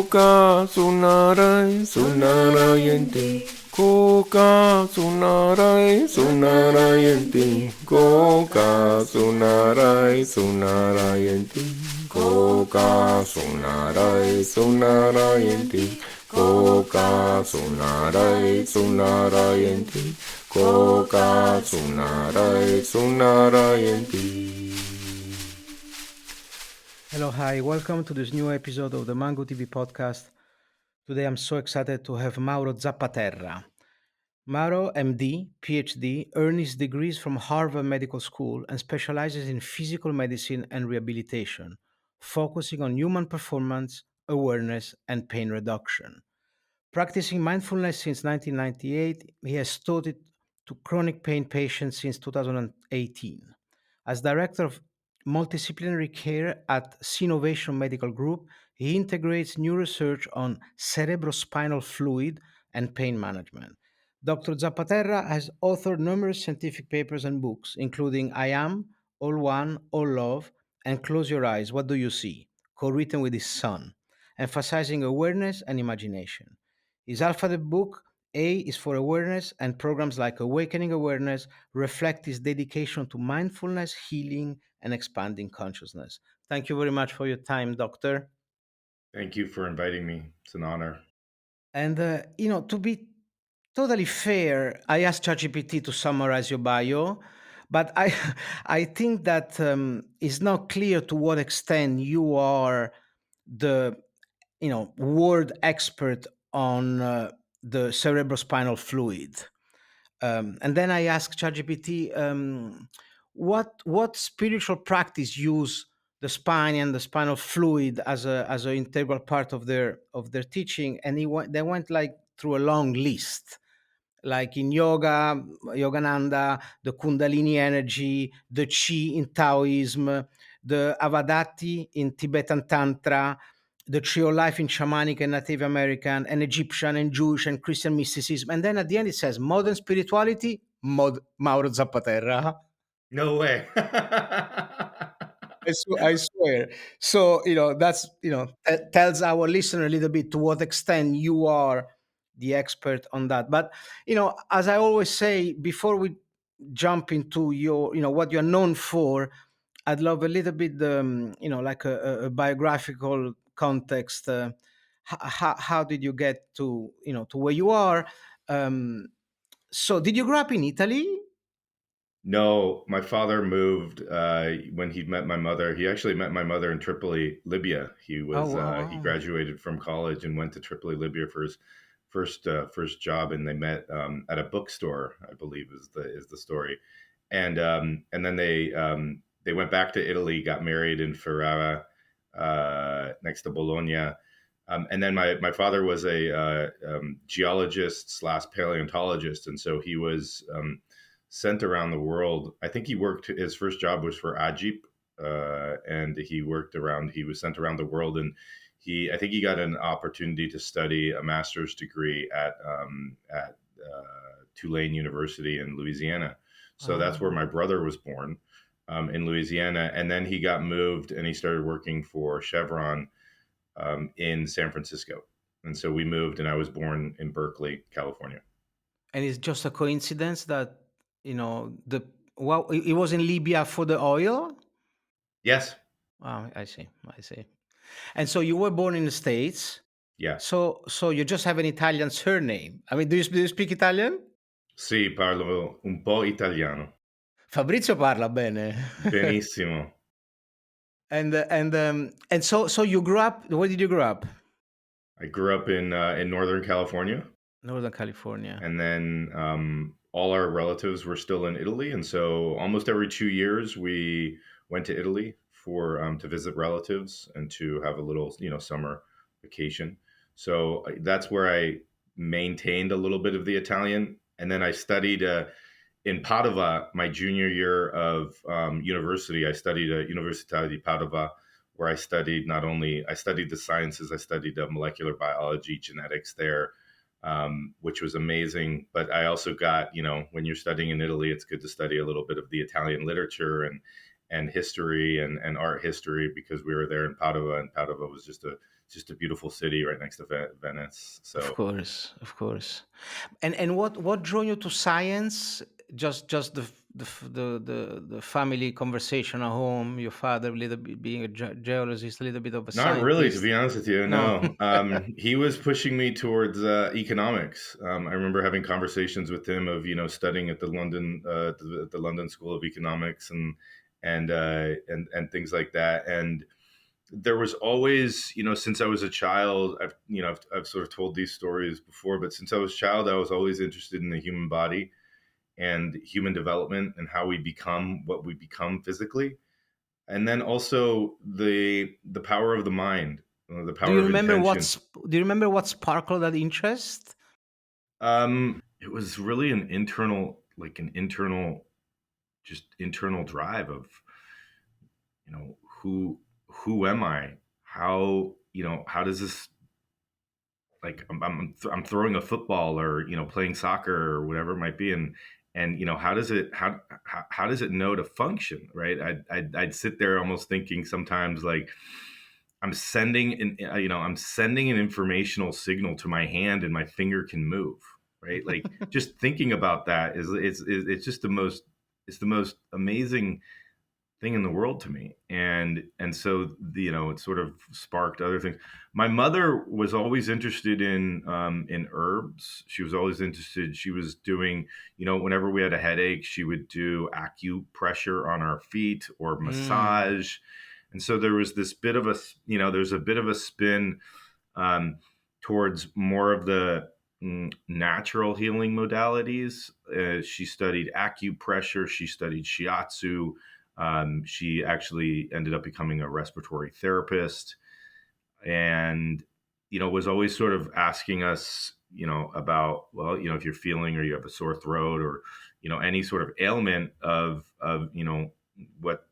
Koka sunarai sunarayanti. Koka sunarai sunarayanti. Koka sunarai sunarayanti. Koka sunarai sunarayanti. Koka sunarai sunarayanti. Koka sunarai sunarayanti. Hello, hi, welcome to this new episode of the Mango TV podcast. Today I'm so excited to have Mauro Zappaterra. Mauro, MD, PhD, earned his degrees from Harvard Medical School and specializes in physical medicine and rehabilitation, focusing on human performance, awareness, and pain reduction. Practicing mindfulness since 1998, he has taught it to chronic pain patients since 2018. As Director of Multidisciplinary Care at Synovation Medical Group, he integrates new research on cerebrospinal fluid and pain management. Dr. Zappaterra has authored numerous scientific papers and books, including I Am, All One, All Love, and Close Your Eyes, What Do You See? Co written with his son, emphasizing awareness and imagination. His alphabet book, A is for awareness, and programs like Awakening Awareness reflect his dedication to mindfulness, healing, and expanding consciousness. Thank you very much for your time, Doctor. Thank you for inviting me. It's an honor. And, to be totally fair, I asked ChatGPT to summarize your bio, but I think that it's not clear to what extent you are the world expert on the cerebrospinal fluid. And then I asked ChatGPT, what spiritual practice use the spine and the spinal fluid as an integral part of their teaching, and they went like through a long list, like in yoga, Yogananda, the Kundalini energy, the Chi in Taoism, the Avadati in Tibetan Tantra, the Trio Life in Shamanic and Native American, and Egyptian and Jewish and Christian mysticism. And then at the end it says modern spirituality, Mauro Zappaterra. No way. I swear. So, that's, tells our listener a little bit to what extent you are the expert on that. But, as I always say, before we jump into what you're known for, I'd love a little bit, like a biographical context. How did you get to where you are? So, did you grow up in Italy? No, my father moved when he met my mother. He actually met my mother in Tripoli, Libya. Oh, wow, He wow. graduated from college and went to Tripoli, Libya for his first job, and they met at a bookstore, I believe is the story. And then they went back to Italy, got married in Ferrara, next to Bologna. And then my father was a geologist slash paleontologist, and so he was sent around the world. I think he worked. His first job was for Ajip, and he worked around. He was sent around the world, and I think he got an opportunity to study a master's degree at Tulane University in Louisiana. So that's where Oh. my brother was born, in Louisiana, and then he got moved and he started working for Chevron in San Francisco. And so we moved, and I was born in Berkeley, California. And it's just a coincidence that the well, it was in Libya for the oil. Yes. Oh, I see. And so you were born in the States. Yeah. So you just have an Italian surname. I mean, do you speak Italian? Sì, parlo un po' italiano. Fabrizio parla bene. Benissimo. And so you grew up. Where did you grow up? I grew up in Northern California, Northern California. and then all our relatives were still in Italy, and so almost every 2 years we went to Italy for to visit relatives and to have a little summer vacation. So that's where I maintained a little bit of the Italian, and then I studied in Padova my junior year of university. I studied at Università di Padova, where I studied not only I studied the sciences, I studied molecular biology, genetics there, which was amazing. But I also got, when you're studying in Italy, it's good to study a little bit of the Italian literature and history and art history, because we were there in Padova, and Padova was just a just a beautiful city right next to Venice. Of So course, of course. And what drew you to science? Just the family conversation at home. Your father, a little bit being a geologist, a little bit of a not really, to scientist. be honest with you. No. No, he was pushing me towards economics. I remember having conversations with him of studying at the London School of Economics and things like that. And there was always, since I was a child, I've sort of told these stories before, but since I was a child, I was always interested in the human body and human development and how we become what we become physically, and then also the power of the mind, the Do power you of remember intention. what sparkled that interest? It was really an internal, just internal drive of, who am I? How does this, like, I'm throwing a football or playing soccer or whatever it might be, and how does it how does it know to function, right? I'd sit there almost thinking sometimes, like, I'm sending an informational signal to my hand and my finger can move, right? Like, just thinking about that it's just the most amazing thing in the world to me. And so it sort of sparked other things. My mother was always interested in herbs. She was always interested. She was doing, whenever we had a headache, she would do acupressure on our feet or Mm. massage. And so there was this bit of a, there's a bit of a spin um, towards more of the natural healing modalities. She studied acupressure. She studied shiatsu. She actually ended up becoming a respiratory therapist, and was always sort of asking us, about, well, if you're feeling or you have a sore throat or any sort of ailment of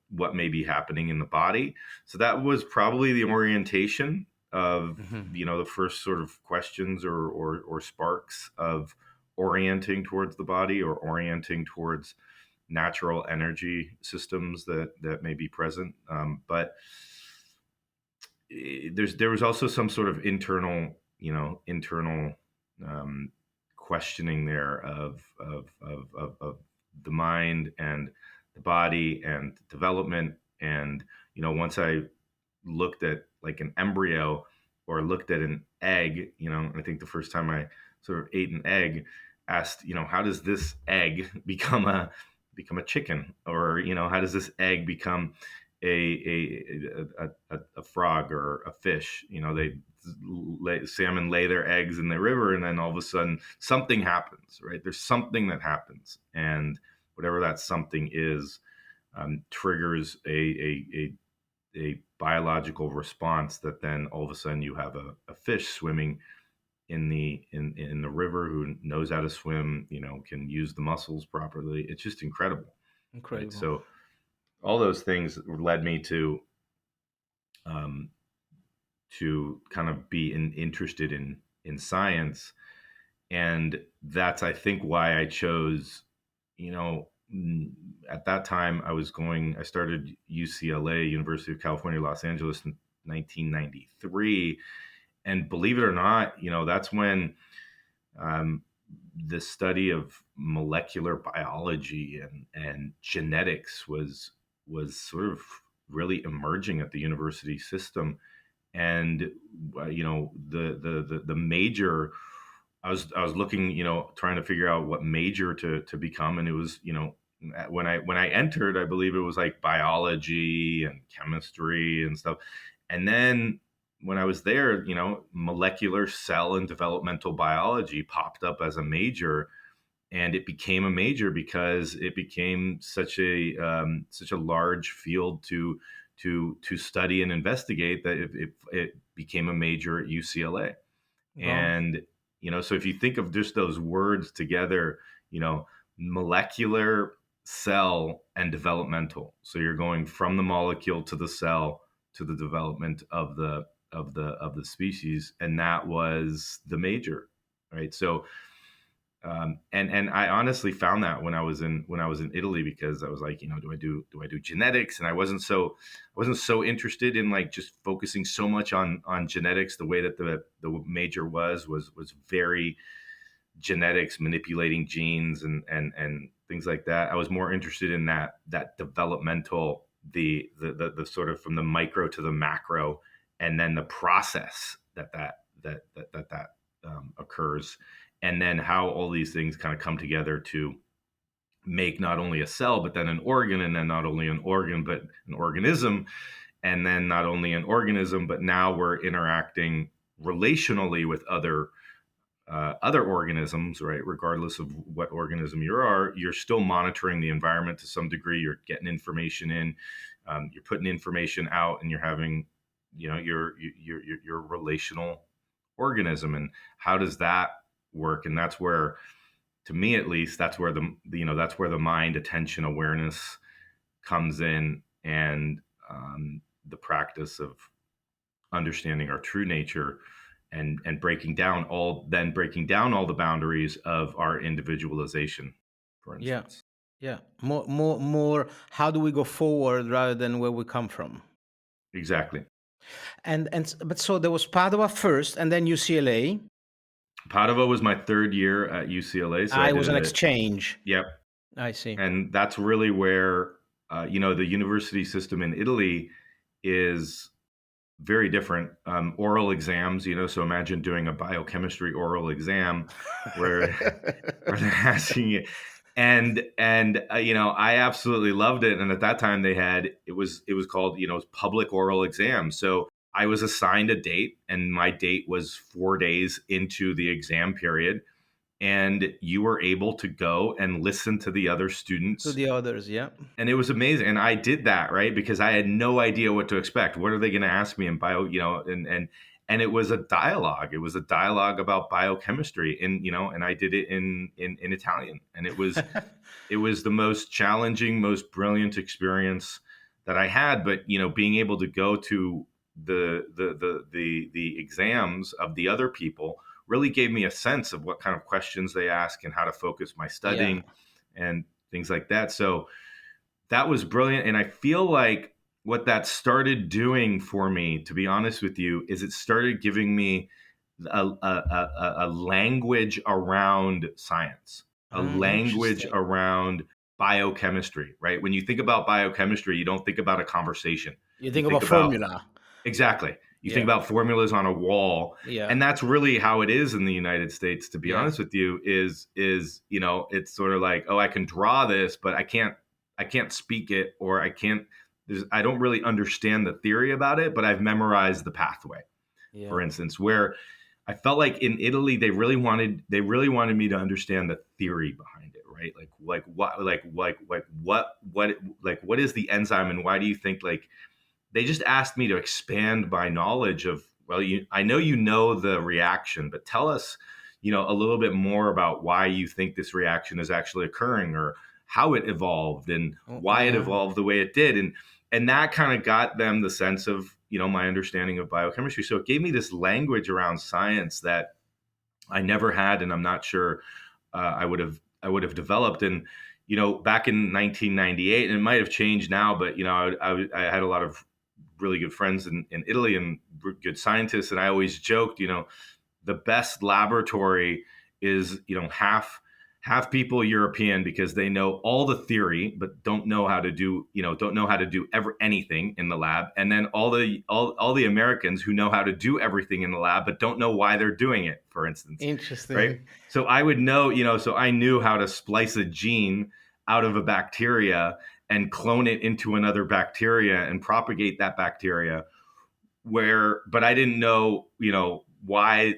what may be happening in the body. So that was probably the orientation of Mhm. the first sort of questions or sparks of orienting towards the body or orienting towards natural energy systems that may be present. But there was also some sort of internal um, questioning there of the mind and the body and development. And once I looked at, like, an embryo or looked at an egg, I think the first time I sort of ate an egg, asked, how does this egg become a chicken, or how does this egg become a frog or a fish? Salmon lay their eggs in the river, and then all of a sudden something happens, right? There's something that happens, and whatever that something is, triggers a biological response that then all of a sudden you have a fish swimming in the river who knows how to swim, can use the muscles properly. It's just incredible, right? Incredible. So all those things led me um, to kind of be interested in science, and that's, I think, why I chose, you know at that time I started UCLA, University of California, Los Angeles, in 1993. And believe it or not, that's when um, the study of molecular biology and genetics was sort of really emerging at the university system. And the major, I was looking, trying to figure out what major to become, and it was, when I entered, I believe it was like biology and chemistry and stuff. And then when I was there, molecular cell and developmental biology popped up as a major, and it became a major because it became such a large field to study and investigate, that it became a major at UCLA. Wow. And so if you think of just those words together, molecular, cell, and developmental. So you're going from the molecule to the cell to the development of the species, and that was the major, right? So And I honestly found that when I was in Italy, because I was like, do I do genetics? And I wasn't so interested in like just focusing so much on genetics. The way that the major was very genetics, manipulating genes and things like that. I was more interested in that developmental, the sort of from the micro to the macro, and then the process that occurs, and then how all these things kind of come together to make not only a cell but then an organ, and then not only an organ but an organism, and then not only an organism but now we're interacting relationally with other organisms, right? Regardless of what organism you are, you're still monitoring the environment to some degree. You're getting information in, you're putting information out, and you're having, your relational organism. And how does that work? And that's where, to me at least, that's where that's where the mind, attention, awareness comes in, and the practice of understanding our true nature, and breaking down all the boundaries of our individualization, for Yeah. instance. Yeah. More. How do we go forward rather than where we come from? Exactly. But so there was Padua first, and then UCLA. Padova was my third year at UCLA, so I I did was an it. exchange. Yep. I see. And that's really where the university system in Italy is very different. Oral exams, so imagine doing a biochemistry oral exam where they're asking you. And I absolutely loved it. And at that time it was called, public oral exam. So I was assigned a date, and my date was 4 days into the exam period, and you were able to go and listen to the other To students. the others, yeah. And it was amazing. And I did that, right? Because I had no idea what to expect. What are they going to ask me in bio, and it was a dialogue. It was a dialogue about biochemistry, and I did it in Italian. And it was the most challenging, most brilliant experience that I had. But, being able to go to the exams of the other people really gave me a sense of what kind of questions they ask and how to focus my Yeah. studying and things like that. So that was brilliant. And I feel like what that started doing for me, to be honest with you, is it started giving me a language around science, a language Interesting. around biochemistry, right? When you think about biochemistry, you don't think about a conversation. You You think think about about, formula. exactly. You think Yeah. about formulas on a wall, Yeah. and that's really how it is in the United States. To be Yeah. honest with you, is it's sort of like, oh, I can draw this, but I can't speak it, or I don't really understand the theory about it, but I've memorized the pathway. Yeah. For instance, where I felt like in Italy they really wanted me to understand the theory behind it, right? What is the enzyme, and why do you think, like, they just asked me to expand my knowledge of, well, I know the reaction, but tell us, a little bit more about why you think this reaction is actually occurring, or how it evolved, and Oh, why it yeah. evolved the way it did. And that kind of got them the sense of, my understanding of biochemistry. So it gave me this language around science that I never had, and I'm not sure I would have developed. And back in 1998, and it might have changed now, but I had a lot of really good friends in Italy, and good scientists, and I always joked, the best laboratory is, half people European, because they know all the theory but don't know how to do ever anything in the lab, and then all the Americans who know how to do everything in the lab but don't know why they're doing it, for instance, right? Interesting. So I would know, so I knew how to splice a gene out of a bacteria and clone it into another bacteria and propagate that bacteria, but I didn't know, why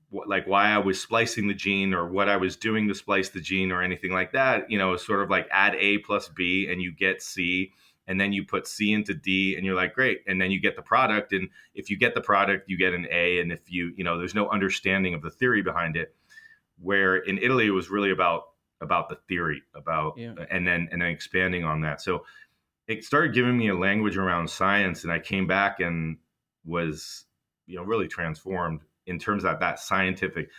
I was splicing the gene, or what I was doing to splice the gene, or anything like that. It's sort of like add A plus B and you get C, and then you put C into D and you're like, great. And then you get the product. And if you get the product, you get an A. And if there's no understanding of the theory behind it. Where in Italy, it was really about the theory, Yeah. and then expanding on that. So it started giving me a language around science, and I came back and was, really transformed in terms of that scientific.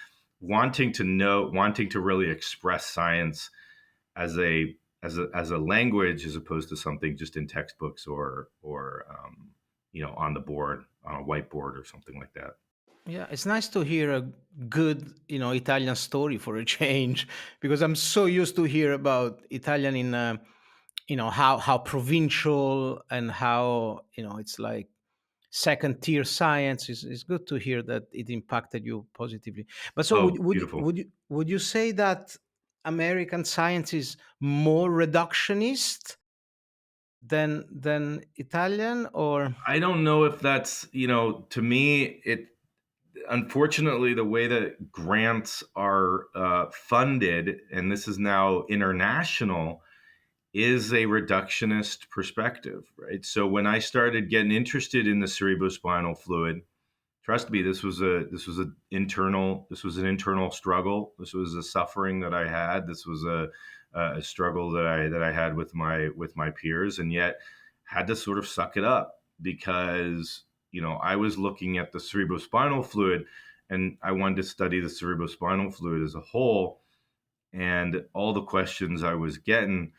wanting to know, wanting to really express science as a language, as opposed to something just in textbooks or on the board, on a whiteboard or something like that. Yeah, it's nice to hear a good, Italian story for a change, because I'm so used to hear about Italian in, how provincial and how it's like second tier science. It's good to hear that it impacted you positively. But so Oh, beautiful. would you say that American science is more reductionist than Italian, or? I don't know if that's, to me, it unfortunately, the way that grants are funded, and this is now international, is a reductionist perspective, right? So when I started getting interested in the cerebrospinal fluid, trust me, this was an internal struggle. This was a suffering that I had. This was a struggle that I had with my peers, and yet had to sort of suck it up because I was looking at the cerebrospinal fluid, and I wanted to study the cerebrospinal fluid as a whole, and all the questions I was getting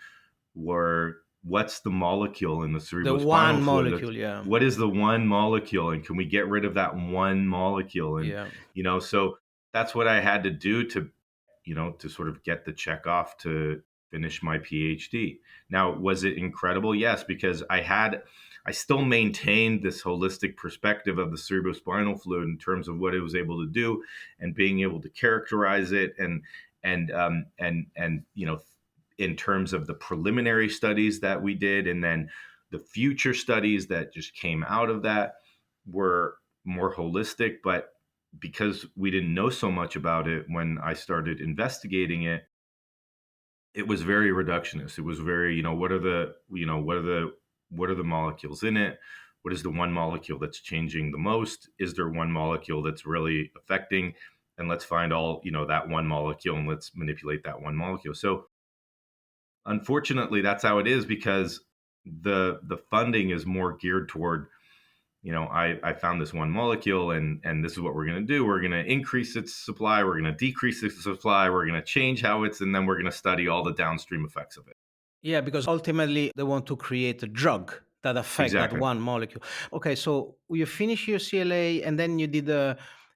were, what's the molecule in the The one cerebrospinal fluid? molecule, yeah. What is the one molecule, and can we get rid of that one molecule? And Yeah. so that's what I had to do to sort of get the check off to finish my PhD. Now, was it incredible? Yes, because I still maintained this holistic perspective of the cerebrospinal fluid in terms of what it was able to do, and being able to characterize it, and in terms of the preliminary studies that we did, and then the future studies that just came out of that were more holistic. But because we didn't know so much about it when I started investigating it, it was very reductionist. It was very, what are the molecules in it? What is the one molecule that's changing the most? Is there one molecule that's really affecting? And let's find that one molecule, and let's manipulate that one molecule. So unfortunately, that's how it is, because the funding is more geared toward, I found this one molecule, and this is what we're going to do. We're going to increase its supply. We're going to decrease its supply. We're going to change how it's, and then we're going to study all the downstream effects of it. Yeah, because ultimately they want to create a drug that affect that Exactly. one molecule. Okay, so you finish your CLA and then you did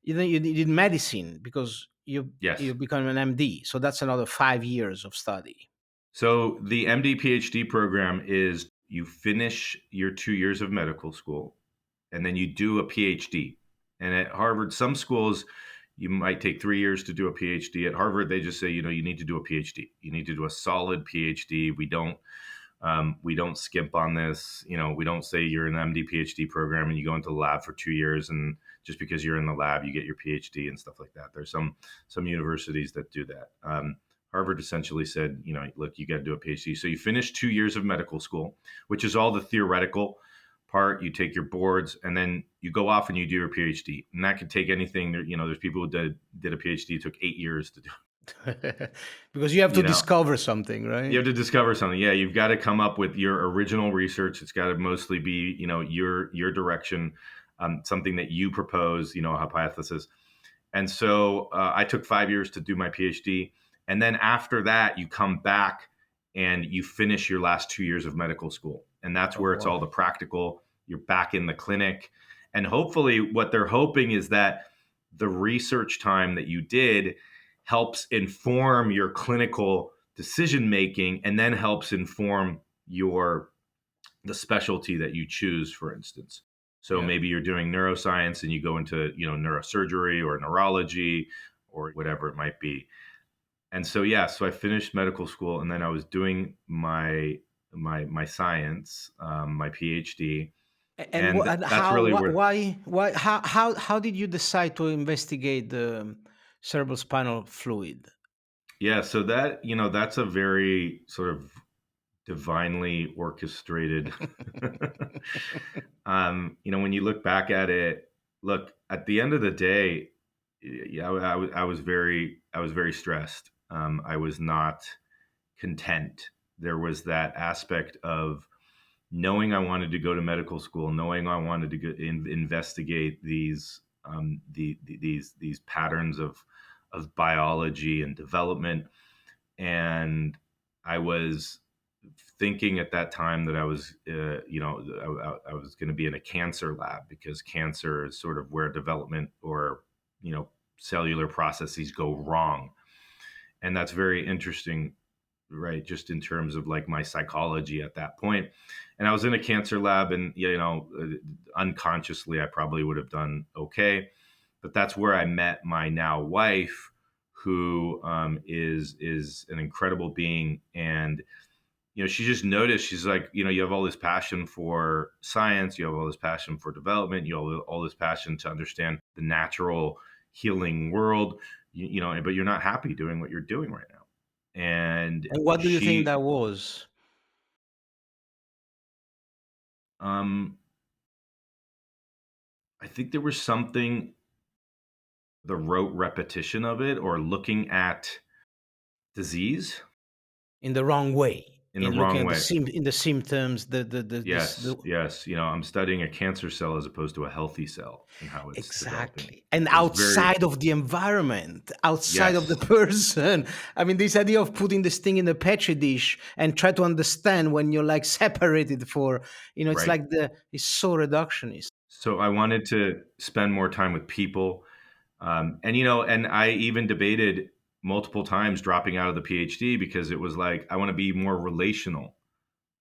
you did medicine, because you Yes. become an MD. So that's another 5 years of study. So the MD PhD program is, you finish your 2 years of medical school, and then you do a PhD. And at Harvard, some schools, you might take 3 years to do a PhD. At Harvard, they just say, you need to do a PhD. You need to do a solid PhD. We don't skimp on this. We don't say you're in the MD PhD program and you go into the lab for 2 years, and just because you're in the lab, you get your PhD and stuff like that. There's some universities that do that. Harvard essentially said, look, you got to do a PhD. So you finish 2 years of medical school, which is all the theoretical part. You take your boards, and then you go off and you do your PhD. And that could take anything. There's people who did a PhD, it took 8 years to do. Because you have to You know, discover something, right? you have to discover something. Yeah, you've got to come up with your original research. It's got to mostly be, your direction, something that you propose, a hypothesis. And so I took 5 years to do my PhD. And then after that, you come back and you finish your last 2 years of medical school. And that's where it's all the practical. You're back in the clinic. And hopefully, what they're hoping is that the research time that you did helps inform your clinical decision making, and then helps inform the specialty that you choose, for instance. So Yeah. maybe you're doing neuroscience and you go into, neurosurgery or neurology or whatever it might be. And so, so I finished medical school, and then I was doing my science, my PhD, And, and and that's how really where. why how did you decide to investigate the cerebral spinal fluid? Yeah, so that's a very sort of divinely orchestrated. When you look back at it, look, at the end of the day, yeah, I was very stressed. I was not content. There was that aspect of knowing I wanted to go to medical school, knowing I wanted to investigate these these patterns biology and development. And I was thinking at that time that I was, I was going to be in a cancer lab, because cancer is sort of where development or, cellular processes go wrong. And that's very interesting, right? Just in terms of like my psychology at that point. And I was in a cancer lab, and, unconsciously, I probably would have done okay. But that's where I met my now wife, who is an incredible being. And she just noticed, she's like, you have all this passion for science, you have all this passion for development, you have all this passion to understand the natural healing world, but you're not happy doing what you're doing right now. And And what do you think she, that was? um, I think there was something, the rote repetition of it, or looking at disease In the wrong way, in the in looking wrong at way. in the symptoms, the Yes. I'm studying a cancer cell as opposed to a healthy cell, and how it's developing. exactly, and It was very, outside of the environment, outside of the yes, person. I mean, this idea of putting this thing in a petri dish and try to understand when you're like separated for, it's right. like it's so reductionist. So I wanted to spend more time with people. And I even debated multiple times dropping out of the PhD, because it was like, I want to be more relational,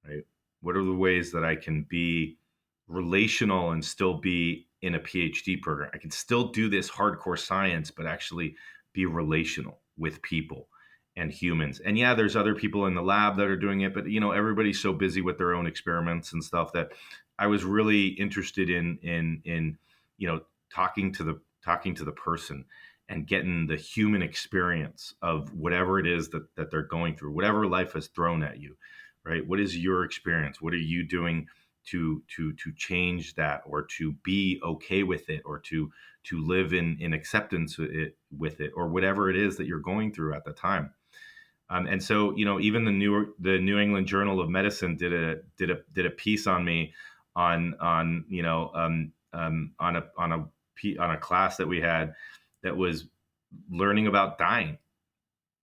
right? What are the ways that I can be relational and still be in a PhD program? I can still do this hardcore science, but actually be relational with people and humans. And yeah, there's other people in the lab that are doing it, but everybody's so busy with their own experiments and stuff, that I was really interested in you know talking to the person and getting the human experience of whatever it is that they're going through, whatever life has thrown at you, right? What is your experience? What are you doing to change that, or to be okay with it, or to live in acceptance with it, or whatever it is that you're going through at the time. And so, even the New England Journal of Medicine did a piece on me, on on a class that we had, that was learning about dying.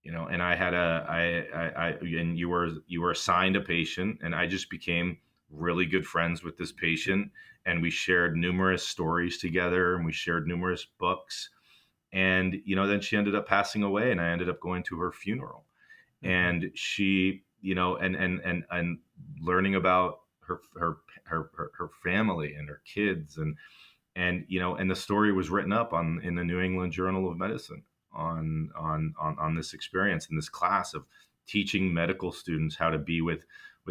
And I had and you were assigned a patient, and I just became really good friends with this patient, and we shared numerous stories together, and we shared numerous books. And then she ended up passing away, and I ended up going to her funeral. Mhm. And she, and learning about her family and her kids, and the story was written up in the New England Journal of Medicine, on this experience, in this class of teaching medical students how to be with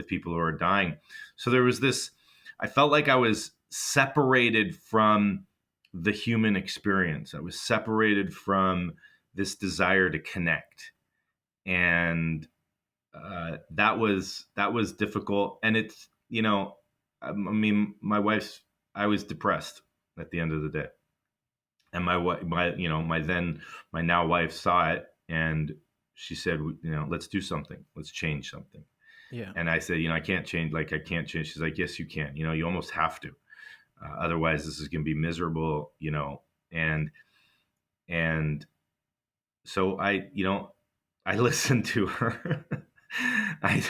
people who are dying. So there was this, I felt like I was separated from the human experience. I was separated from this desire to connect. And that was difficult. And it's, I mean, I was depressed at the end of the day. And my wife, my now wife saw it, and she said, let's do something, let's change something. Yeah. And I said, I can't change, like, I can't change. She's like, yes, you can. You almost have to. Otherwise, this is going to be miserable. And so I listened to her. I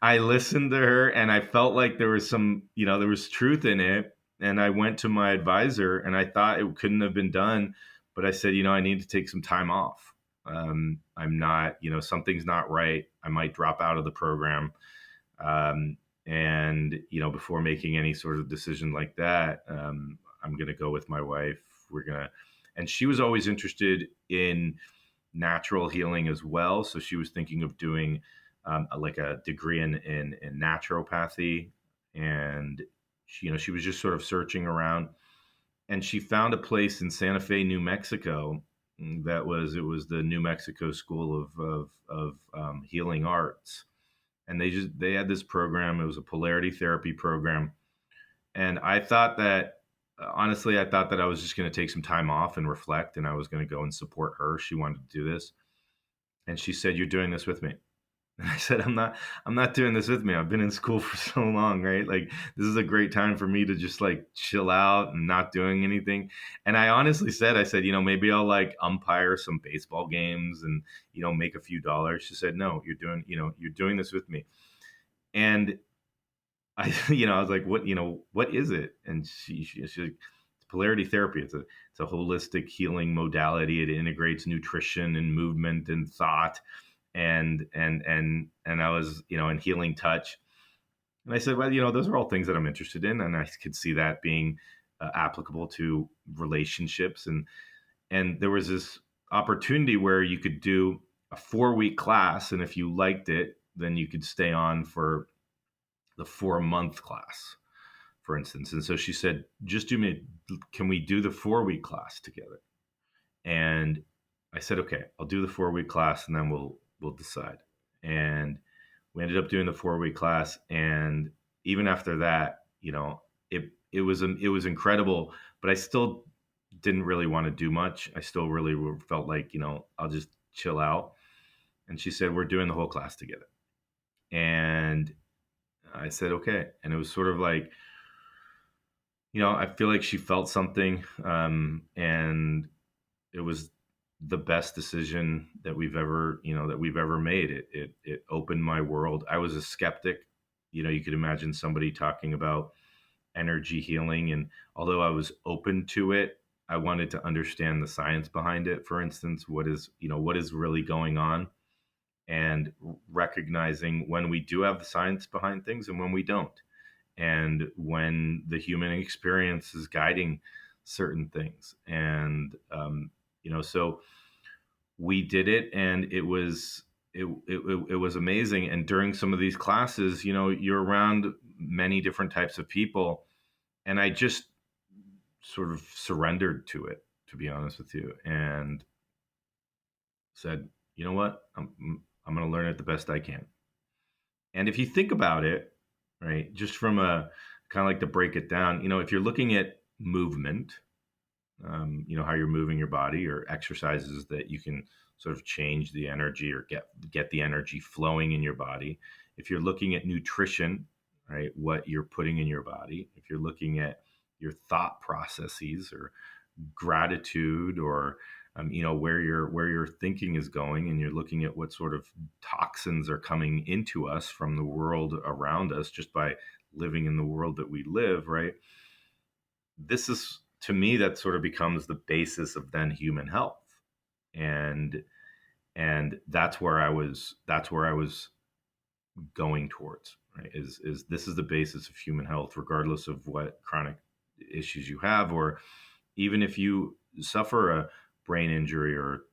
I listened to her, and I felt like there was there was truth in it. And I went to my advisor, and I thought it couldn't have been done, but I said, I need to take some time off. I'm not, something's not right. I might drop out of the program. And before making any sort of decision like that, I'm going to go with my wife. And she was always interested in natural healing as well. So she was thinking of doing like a degree in naturopathy. And she was just sort of searching around, and she found a place in Santa Fe, New Mexico. It was the New Mexico School of Healing Arts. And they had this program. It was a polarity therapy program. And I thought that, honestly, I thought that I was just going to take some time off and reflect, and I was going to go and support her. She wanted to do this. And she said, "You're doing this with me." And I said, I'm not doing this with me. I've been in school for so long, right? Like, this is a great time for me to just like chill out and not doing anything. And I honestly said, I said, maybe I'll like umpire some baseball games and, make a few dollars. She said, no, you're doing this with me. And I, I was like, what is it? And she's like, it's polarity therapy. It's a holistic healing modality. It integrates nutrition and movement and thought and I was, in healing touch. And I said, well, those are all things that I'm interested in, and I could see that being applicable to relationships. And there was this opportunity where you could do a 4-week class, and if you liked it, then you could stay on for the 4-month class, for instance. And so she said, can we do the 4-week class together? And I said, okay, I'll do the 4-week class, and then we'll decide. And we ended up doing the 4-week class, and even after that, it was incredible, but I still didn't really want to do much. I still really felt like, I'll just chill out. And she said, we're doing the whole class together. And I said, okay. And it was sort of like, I feel like she felt something, and it was the best decision that we've ever made. It opened my world. I was a skeptic. You could imagine somebody talking about energy healing, and although I was open to it, I wanted to understand the science behind it. For instance, what is really going on, and recognizing when we do have the science behind things and when we don't, and when the human experience is guiding certain things. And so we did it, and it was amazing. And during some of these classes, you're around many different types of people, and I just sort of surrendered to it, to be honest with you, and said, you know what, I'm going to learn it the best I can. And if you think about it, right, just from a kind of like to break it down, if you're looking at movement, how you're moving your body, or exercises that you can sort of change the energy or get the energy flowing in your body. If you're looking at nutrition, right, what you're putting in your body. If you're looking at your thought processes, or gratitude, or where your thinking is going, and you're looking at what sort of toxins are coming into us from the world around us just by living in the world that we live, right? This is, to me, that sort of becomes the basis of then human health. And that's where I was going towards, right? Is this is the basis of human health, regardless of what chronic issues you have, or even if you suffer a brain injury, or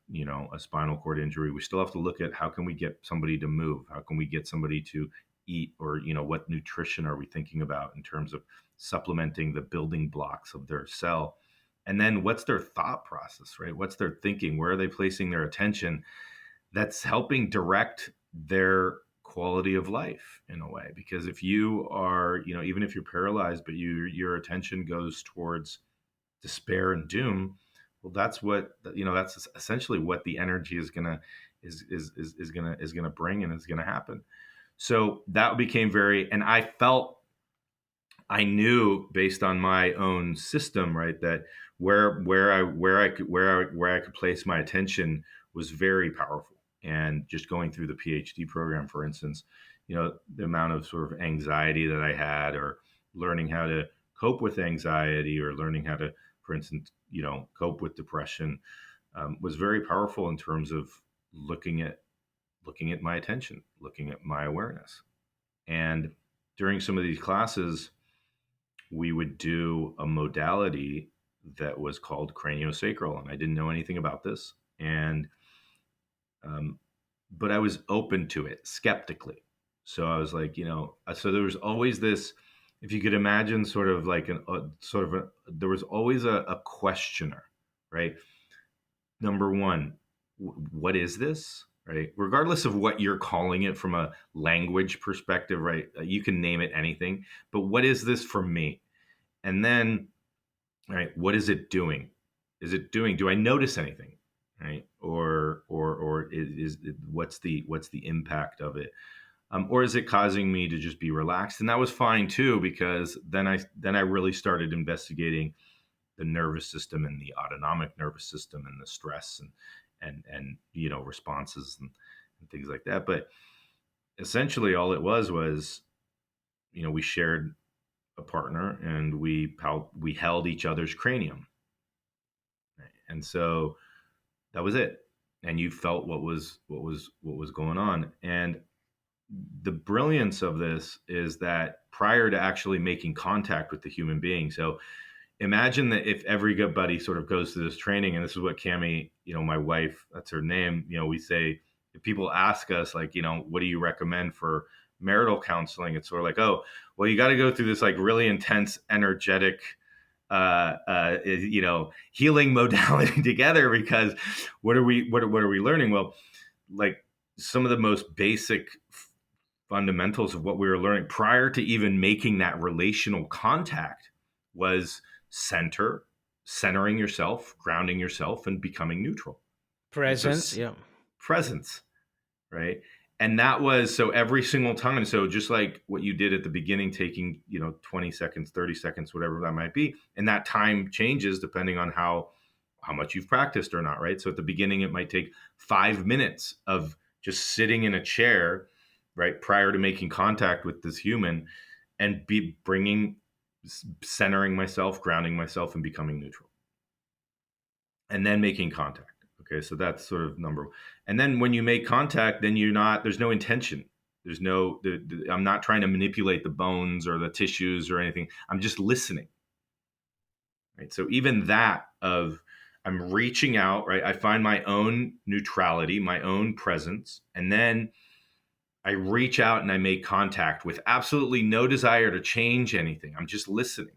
a spinal cord injury. We still have to look at, how can we get somebody to move, how can we get somebody to eat, or what nutrition are we thinking about in terms of supplementing the building blocks of their cell. And then what's their thought process, right? What's their thinking? Where are they placing their attention? That's helping direct their quality of life in a way. Because if you are, even if you're paralyzed, but your attention goes towards despair and doom, well, that's essentially what the energy is gonna bring, and is gonna happen. So that became and I knew, based on my own system, right, that where I could place my attention was very powerful. And just going through the PhD program, for instance, the amount of sort of anxiety that I had, or learning how to cope with anxiety, or learning how to, for instance, cope with depression, was very powerful in terms of looking at my attention, looking at my awareness. And during some of these classes, we would do a modality that was called craniosacral, and I didn't know anything about this, and but I was open to it skeptically. So I was like, so there was always this, if you could imagine, sort of like there was always a questioner, right? Number one, what is this? Right? Regardless of what you're calling it from a language perspective, right? You can name it anything, but what is this for me? And then, right, what is it doing? Do I notice anything? right? Or is what's the impact of it? Or is it causing me to just be relaxed? And that was fine too, because then I really started investigating the nervous system and the autonomic nervous system and the stress and responses and things like that. But essentially, all it was we shared a partner and we held each other's cranium, right? And so that was it. And you felt what was going on. And the brilliance of this is that prior to actually making contact with the human being, so imagine that if everybody sort of goes through this training, and this is what Cami, my wife, that's her name, we say, if people ask us, like, what do you recommend for marital counseling? It's sort of like, oh, well, you got to go through this like really intense, energetic, healing modality together, because what are we learning? Well, like some of the most basic fundamentals of what we were learning prior to even making that relational contact was centering yourself, grounding yourself, and becoming neutral. Presence, So yeah. presence, right? And that was, so every single time. So just like what you did at the beginning, taking 20 seconds, 30 seconds, whatever that might be, and that time changes depending on how much you've practiced or not, right? So at the beginning, it might take 5 minutes of just sitting in a chair, right, prior to making contact with this human, and centering myself, grounding myself, and becoming neutral, and then making contact. Okay, so that's sort of number one. And then when you make contact, then there's no intention. There's no, I'm not trying to manipulate the bones or the tissues or anything. I'm just listening, right? So even that of, I'm reaching out, right? I find my own neutrality, my own presence, and then I reach out and I make contact with absolutely no desire to change anything. I'm just listening.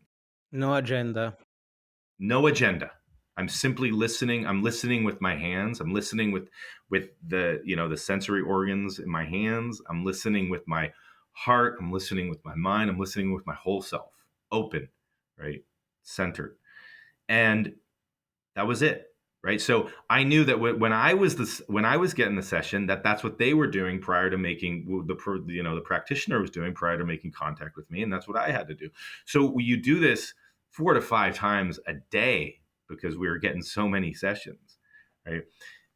No agenda. No agenda. I'm simply listening. I'm listening with my hands. I'm listening with the the sensory organs in my hands. I'm listening with my heart. I'm listening with my mind. I'm listening with my whole self, open, right, centered. And that was it, right? So I knew that when I was getting the session, that's what they were doing prior to making the practitioner was doing prior to making contact with me, and that's what I had to do. So you do this 4 to 5 times a day because we were getting so many sessions, right?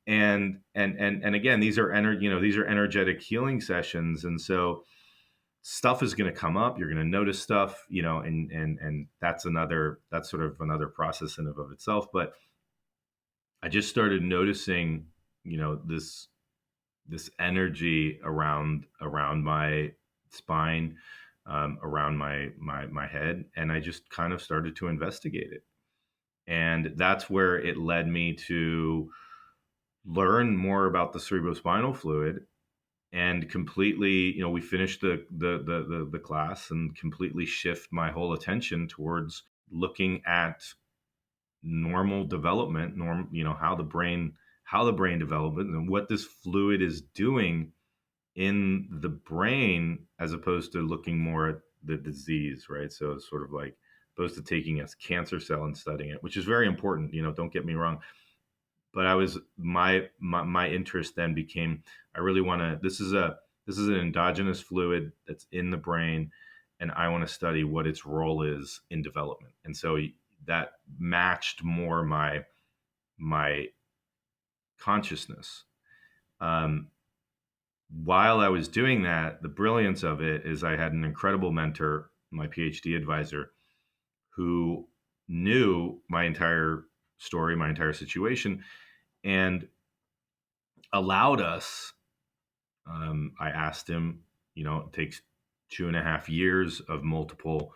And again, these are energetic healing sessions, and so stuff is going to come up. You're going to notice stuff, and that's sort of another process in and of itself. But I just started noticing, this energy around my spine, around my head, and I just kind of started to investigate it, and that's where it led me to learn more about the cerebrospinal fluid, and completely, we finished the class, and completely shift my whole attention towards looking at normal development, how the brain develops and what this fluid is doing in the brain, as opposed to looking more at the disease, right? So it's sort of like opposed to taking a cancer cell and studying it, which is very important, don't get me wrong. But I was my interest then became, I really want to, this is an endogenous fluid that's in the brain, and I want to study what its role is in development. And so that matched more my consciousness. While I was doing that, the brilliance of it is I had an incredible mentor, my PhD advisor, who knew my entire story, my entire situation, and allowed us. I asked him, it takes 2.5 years of multiple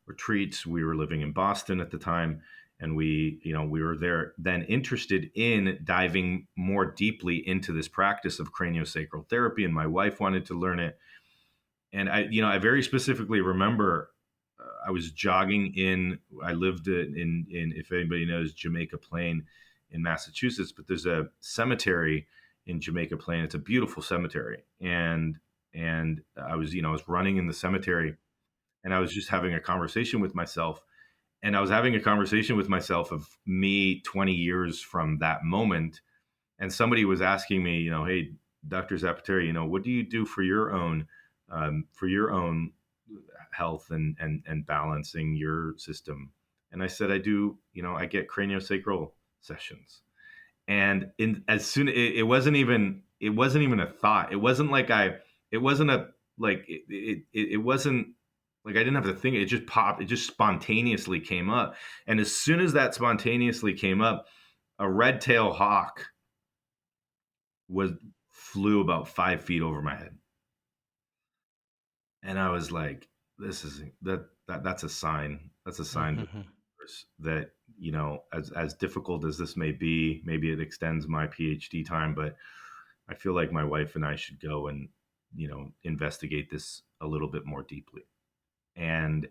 retreats. We were living in Boston at the time, and we were there then interested in diving more deeply into this practice of craniosacral therapy, and my wife wanted to learn it. And I very specifically remember I was jogging I lived in, if anybody knows, Jamaica Plain in Massachusetts, but there's a cemetery in Jamaica Plain. It's a beautiful cemetery. And I was running in the cemetery, and I was just having a conversation with myself. And I was having a conversation with myself of me 20 years from that moment, And somebody was asking me, hey, Dr. Zappaterra, what do you do for your own health and balancing your system? And I said, I get craniosacral sessions. And as soon it wasn't even a thought. It wasn't like it wasn't a like it wasn't like I didn't have to think. It just popped. It just spontaneously came up. And as soon as that spontaneously came up, a red-tailed hawk was flew about 5 feet over my head, and I was like, "This is that's a sign. That's a sign to the universe that as difficult as this may be, maybe it extends my PhD time, but I feel like my wife and I should go and investigate this a little bit more deeply." And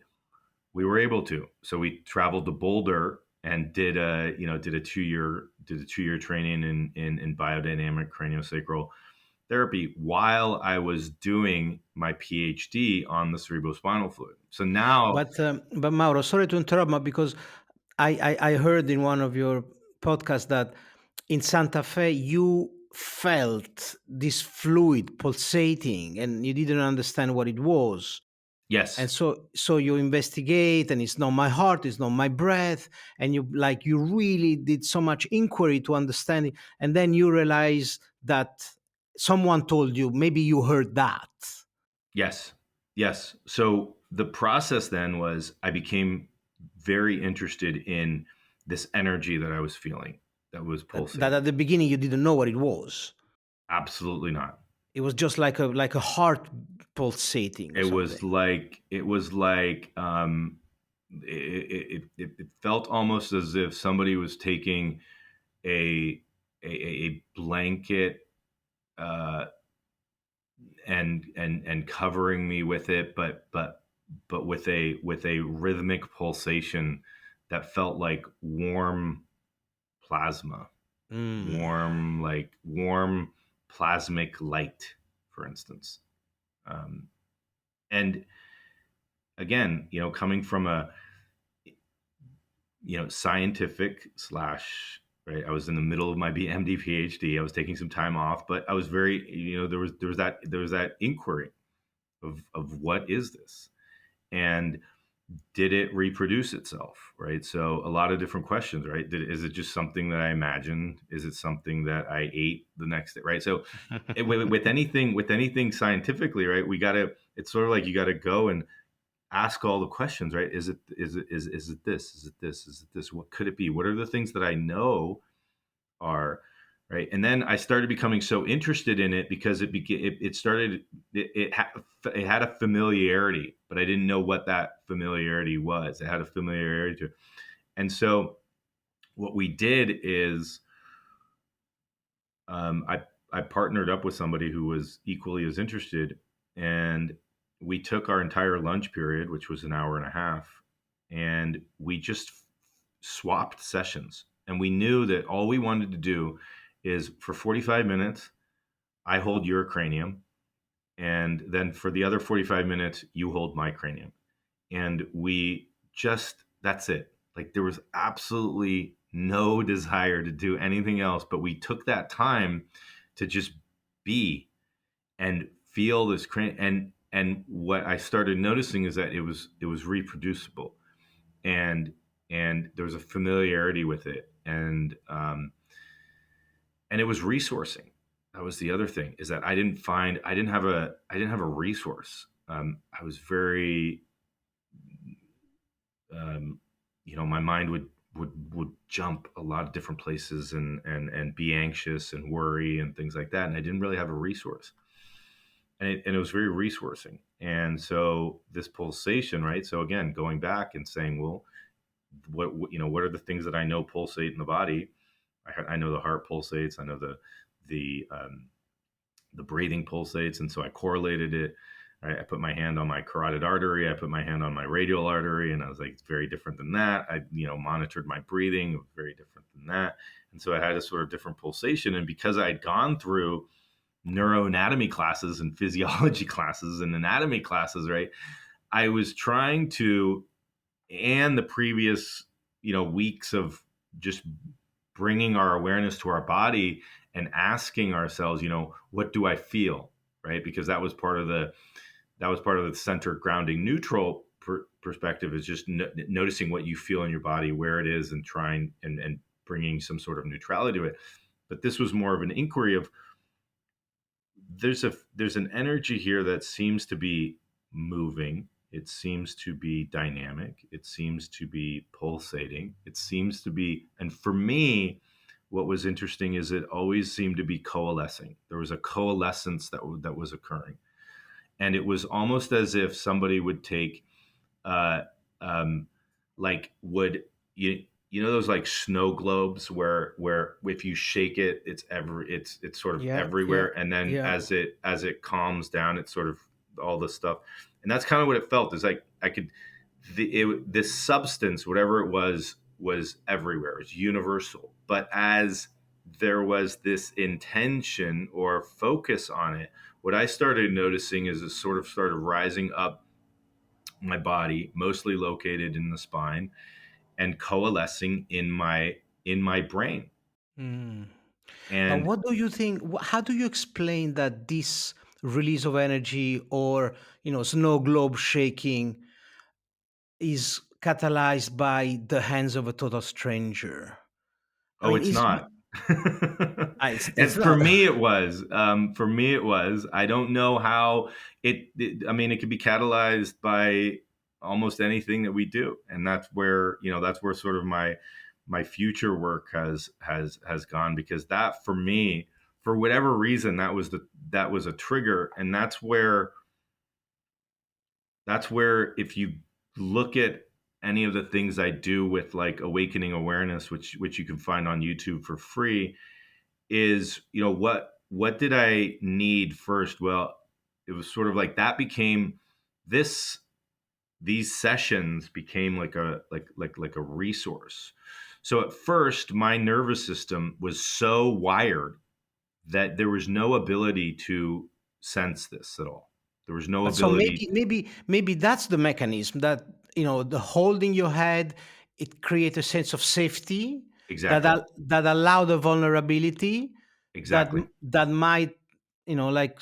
we were able to. So we traveled to Boulder and did a 2 year training in biodynamic craniosacral therapy while I was doing my PhD on the cerebrospinal fluid. So now, But Mauro, sorry to interrupt, but because I heard in one of your podcasts that in Santa Fe you felt this fluid pulsating and you didn't understand what it was. yes, And so you investigate, and it's not my heart, it's not my breath, and you really did so much inquiry to understand it, and then you realize that someone told you, maybe you heard that. yes, yes. So the process then was I became very interested in this energy that I was feeling that was That pulsating. at the beginning you didn't know what it was. Absolutely not. It was just like a heart pulsating or something. It was like it felt almost as if somebody was taking a a blanket uh, and covering me with it, but with a rhythmic pulsation that felt like warm plasma, Mm. warm plasmic light, for instance. Um, and again, coming from a scientific slash right. I was in the middle of my MD PhD. I was taking some time off, but I was very there was that inquiry of what is this, and did it reproduce itself, right? So a lot of different questions, right? Is it just something that I imagined? Is it something that I ate the next day, right? So with anything scientifically, right? It's sort of like you got to go and ask all the questions, right? Is it this? Is it this? Is it this? What could it be? What are the things that I know are right? And then I started becoming so interested in it because it started it had a familiarity, but I didn't know what that familiarity was. It had a familiarity to it. And so what we did is I partnered up with somebody who was equally as interested, and we took our entire lunch period, which was an hour and a half, and we just swapped sessions. And we knew that all we wanted to do is for 45 minutes, I hold your cranium, and then for the other 45 minutes, you hold my cranium. And we just, that's it. Like there was absolutely no desire to do anything else, but we took that time to just be and feel this and what I started noticing is that it was reproducible, and there was a familiarity with it, and it was resourcing. That was the other thing, is that I didn't have a resource. I was very my mind would jump a lot of different places and be anxious and worry and things like that, and I didn't really have a resource, and it was very resourcing. And so this pulsation, right? So again, going back and saying, well, what are the things that I know pulsate in the body? I know the heart pulsates. I know the the breathing pulsates, and so I correlated it. I put my hand on my carotid artery. I put my hand on my radial artery, and I was like, it's very different than that. I monitored my breathing. It was very different than that, and so I had a sort of different pulsation. And because I'd gone through neuroanatomy classes and physiology classes and anatomy classes, right, I was trying to, and the previous weeks of just bringing our awareness to our body and asking ourselves, what do I feel, right? Because that was part of the center grounding neutral perspective, is just noticing what you feel in your body, where it is, and trying and bringing some sort of neutrality to it. But this was more of an inquiry of, there's an energy here that seems to be moving. It seems to be dynamic. It seems to be pulsating. It seems to be, and for me, what was interesting is it always seemed to be coalescing. There was a coalescence that was occurring, and it was almost as if somebody would take, uh, um, like would you know those like snow globes where if you shake it, it's sort of Yeah, yeah, everywhere, and then yeah. as it calms down, it's sort of all this stuff, and that's kind of what it felt. Is like I could this substance, whatever it was everywhere. It was universal, but as there was this intention or focus on it, what I started noticing is it sort of started rising up my body, mostly located in the spine, and coalescing in my brain. Mm. But And what do you think? How do you explain that this release of energy, or snow globe shaking, is catalyzed by the hands of a total stranger? I oh, mean, it's is not. it's And for not. me, it was. For me, it was. I don't know how I mean, it could be catalyzed by almost anything that we do, and that's where sort of my future work has gone, because that, for me, for whatever reason, that was a trigger, and that's where if you look at any of the things I do with like awakening awareness, which you can find on YouTube for free, is what did I need first? Well, it was sort of like that became this these sessions became like a resource. So at first, my nervous system was so wired that there was no ability to sense this at all. There was no But so ability. maybe that's the mechanism, that the holding your head, it creates a sense of safety, Exactly. that allow the vulnerability, that Exactly. that might, like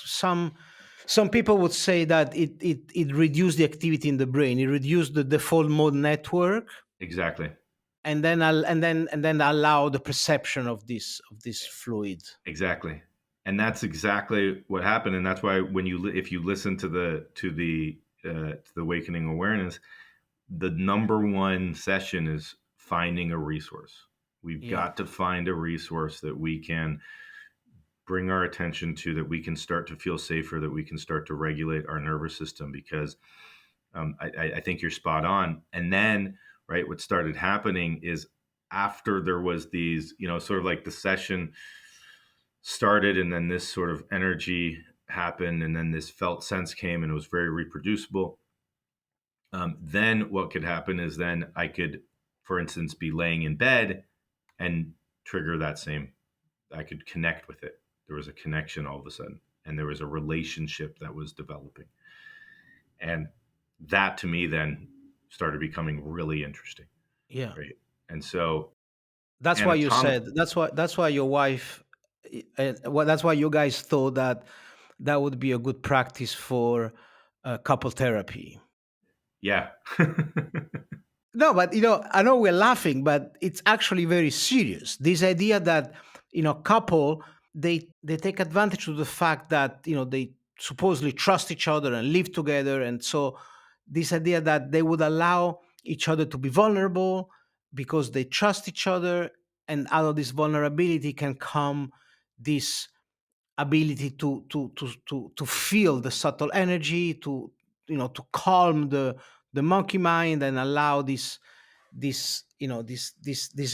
some people would say that it reduced the activity in the brain, it reduced the default mode network, Exactly. and then allow the perception of this fluid. Exactly. And that's exactly what happened. And that's why when if you listen to the awakening awareness, the number one session is finding a resource. We've Yeah, got to find a resource that we can bring our attention to, that we can start to feel safer, that we can start to regulate our nervous system, because I think you're spot on. And then, right, what started happening is, after there was these, sort of like the session started, and then this sort of energy happened, and then this felt sense came, and it was very reproducible. Then what could happen is, then I could, for instance, be laying in bed and trigger that same. I could connect with it. There was a connection all of a sudden, and there was a relationship that was developing, and that to me then started becoming really interesting, yeah. right? And so That's why you anatomic, said, that's why your wife, well, that's why you guys thought that that would be a good practice for couple therapy. yeah, No, but I know we're laughing, but it's actually very serious. This idea that couple, they take advantage of the fact that they supposedly trust each other and live together, and so this idea that they would allow each other to be vulnerable because they trust each other, and out of this vulnerability can come this ability to feel the subtle energy, to calm the monkey mind, and allow this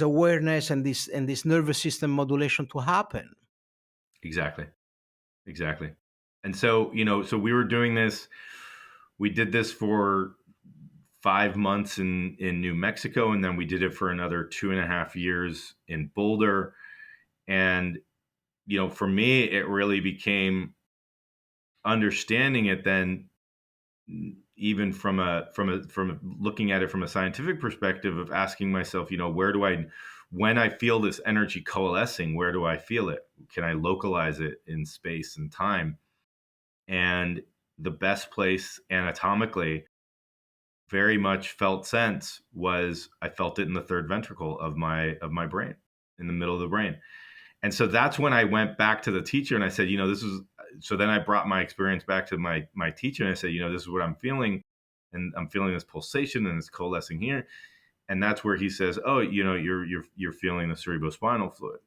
awareness and this nervous system modulation to happen. exactly, exactly. And so, so we were doing this. We did this for 5 months in New Mexico, and then we did it for another 2.5 years in Boulder. And for me, it really became understanding it then, even from looking at it from a scientific perspective, of asking myself, when I feel this energy coalescing, where do I feel it? Can I localize it in space and time? And the best place anatomically, very much felt sense, was I felt it in the third ventricle of my brain, in the middle of the brain. And so that's when I went back to the teacher and I said, this is, so then I brought my experience back to my teacher and I said, this is what I'm feeling. And I'm feeling this pulsation and it's coalescing here. And that's where he says, oh, you're feeling the cerebrospinal fluid.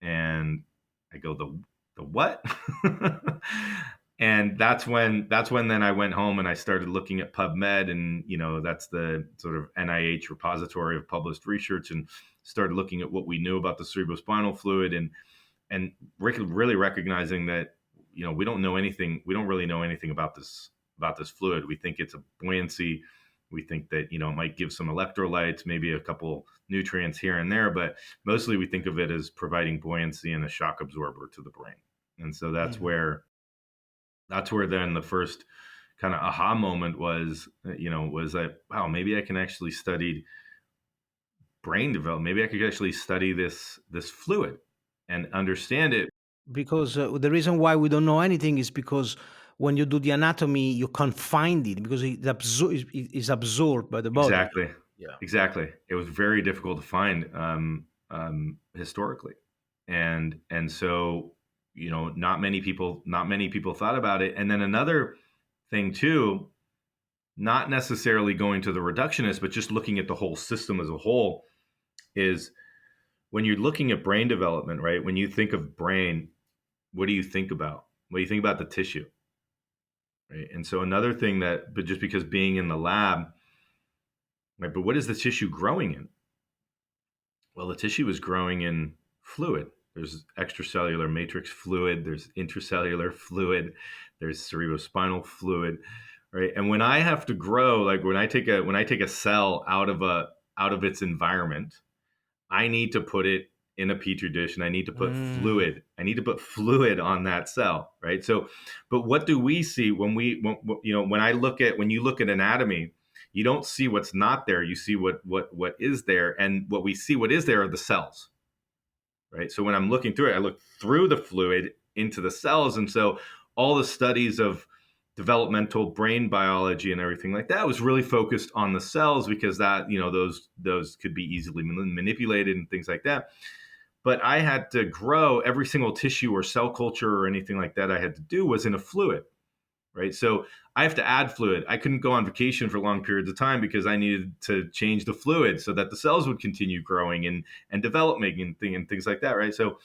And I go, the what? And that's when then I went home and I started looking at PubMed, and that's the sort of NIH repository of published research, and started looking at what we knew about the cerebrospinal fluid, and really recognizing that we don't really know anything about this fluid. We think it's a buoyancy. We think that it might give some electrolytes, maybe a couple nutrients here and there, but mostly we think of it as providing buoyancy and a shock absorber to the brain. And so that's where then the first kind of aha moment was that, wow, maybe I can actually study brain development. Maybe I could actually study this fluid and understand it. Because the reason why we don't know anything is because when you do the anatomy, you can't find it because it is absorbed by the body. Exactly. Yeah. Exactly. It was very difficult to find historically, and so not many people thought about it. And then another thing too, not necessarily going to the reductionist, but just looking at the whole system as a whole, is when you're looking at brain development, right? When you think of brain, what do you think about? Well, you think about the tissue, right? And so another thing but just because being in the lab, right? But what is the tissue growing in? Well, the tissue is growing in fluid. There's extracellular matrix fluid, there's intracellular fluid, there's cerebrospinal fluid, right? And when I have to grow, like when I take a cell out of its environment, I need to put it in a petri dish and I need to put fluid. I need to put fluid on that cell, right? So, but what do we see when you look at anatomy, you don't see what's not there. You see what is there, and what is there are the cells, right? So when I'm looking through it, I look through the fluid into the cells, and so all the studies of developmental brain biology and everything like that was really focused on the cells, because that those could be easily manipulated and things like that. But I had to grow every single tissue or cell culture or anything like that I had to do was in a fluid, right? So I have to add fluid. I couldn't go on vacation for long periods of time because I needed to change the fluid so that the cells would continue growing and developing and things like that, right? So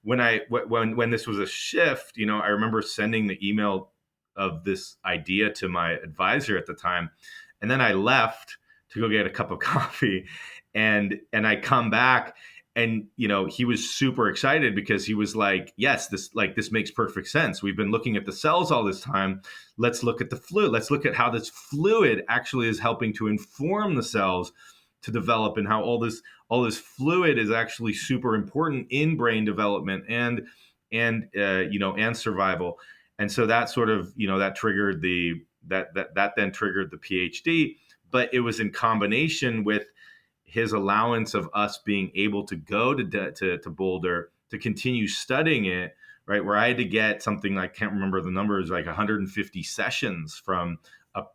when this was a shift, I remember sending the email of this idea to my advisor at the time, and then I left to go get a cup of coffee, and I come back, and he was super excited because he was like, yes, this makes perfect sense. We've been looking at the cells all this time. Let's look at the fluid. Let's look at how this fluid actually is helping to inform the cells to develop, and how all this fluid is actually super important in brain development and survival. And so that sort of that triggered that then triggered the PhD, but it was in combination with his allowance of us being able to go to Boulder to continue studying it, right? Where I had to get something, I can't remember the numbers, like 150 sessions from a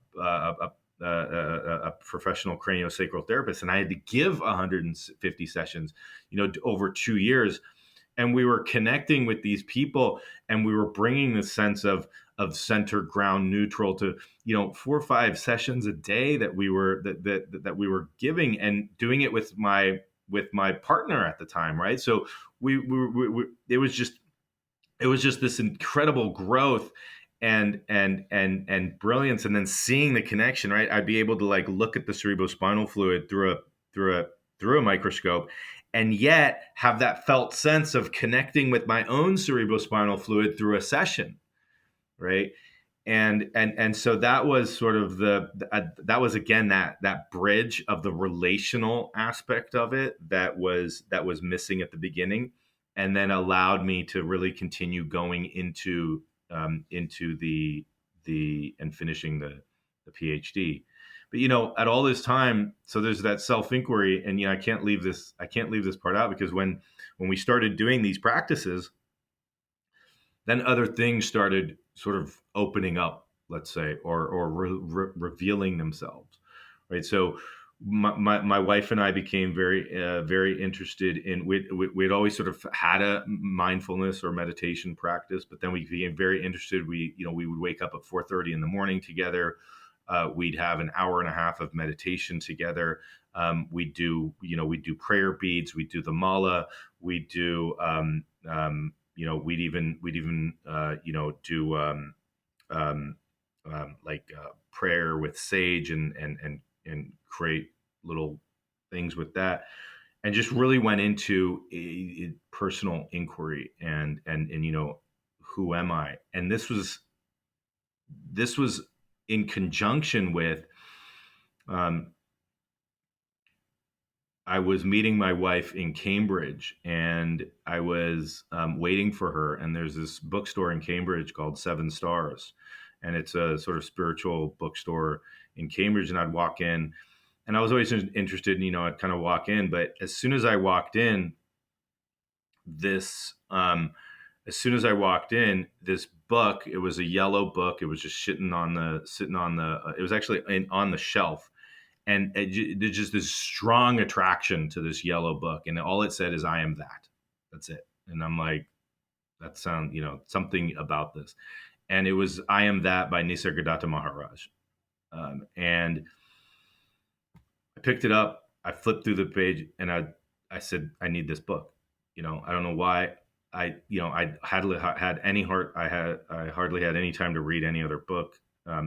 professional craniosacral therapist, and I had to give 150 sessions, over 2 years. And we were connecting with these people, and we were bringing this sense of center, ground, neutral to 4 or 5 sessions a day that we were that we were giving, and doing it with my partner at the time, right? So we it was just this incredible growth and brilliance, and then seeing the connection, right? I'd be able to look at the cerebrospinal fluid through a microscope, and yet have that felt sense of connecting with my own cerebrospinal fluid through a session, right? And so that was sort of that was again that bridge of the relational aspect of it that was missing at the beginning, and then allowed me to really continue going into the and finishing the PhD. But at all this time, so there's that self inquiry, and I can't leave this part out, because when we started doing these practices, then other things started sort of opening up, let's say, or revealing themselves, right? So my wife and I became very interested in, we'd always sort of had a mindfulness or meditation practice, but then we became very interested. We would wake up at 4:30 in the morning together. We'd have an hour and a half of meditation together. We do prayer beads. We do the mala. We do do prayer with sage, and create little things with that, and just really went into a personal inquiry, and who am I? And this was in conjunction with, I was meeting my wife in Cambridge, and I was waiting for her. And there's this bookstore in Cambridge called Seven Stars, and it's a sort of spiritual bookstore in Cambridge. And I'd walk in, and I was always interested, I'd kind of walk in. But as soon as I walked in, this book, it was a yellow book. It was just sitting on the. It was actually on the shelf, and there's just this strong attraction to this yellow book, and all it said is, "I am that." That's it. And I'm like, that sounds, something about this. And it was "I Am That" by Nisargadatta Maharaj. And I picked it up, I flipped through the page, and I said, I need this book. I don't know why. I hardly had any time to read any other book,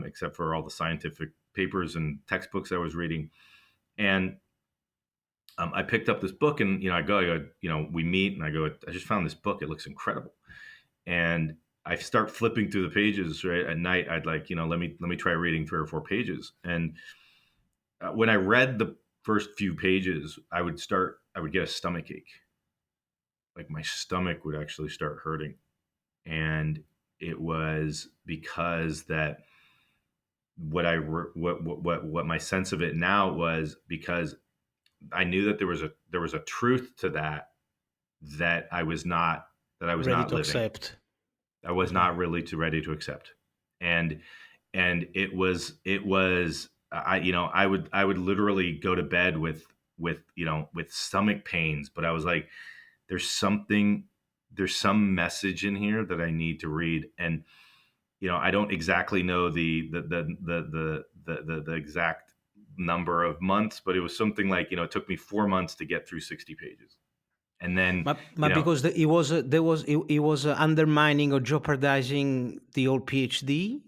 except for all the scientific papers and textbooks I was reading. And I picked up this book, and I go, we meet, and I go, I just found this book. It looks incredible. And I start flipping through the pages. Right at night, I'd like, let me try reading 3 or 4 pages. And when I read the first few pages, I would get a stomach ache. Like my stomach would actually start hurting. And it was because that what my sense of it now was, because I knew that there was a truth to that I was not Ready not to living. accept. I was not really ready to accept. And it was I would literally go to bed with stomach pains, but I was like, there's some message in here that I need to read. And I don't exactly know the exact number of months, but it was something like, it took me 4 months to get through 60 pages. And then, But because it was undermining or jeopardizing the old PhD,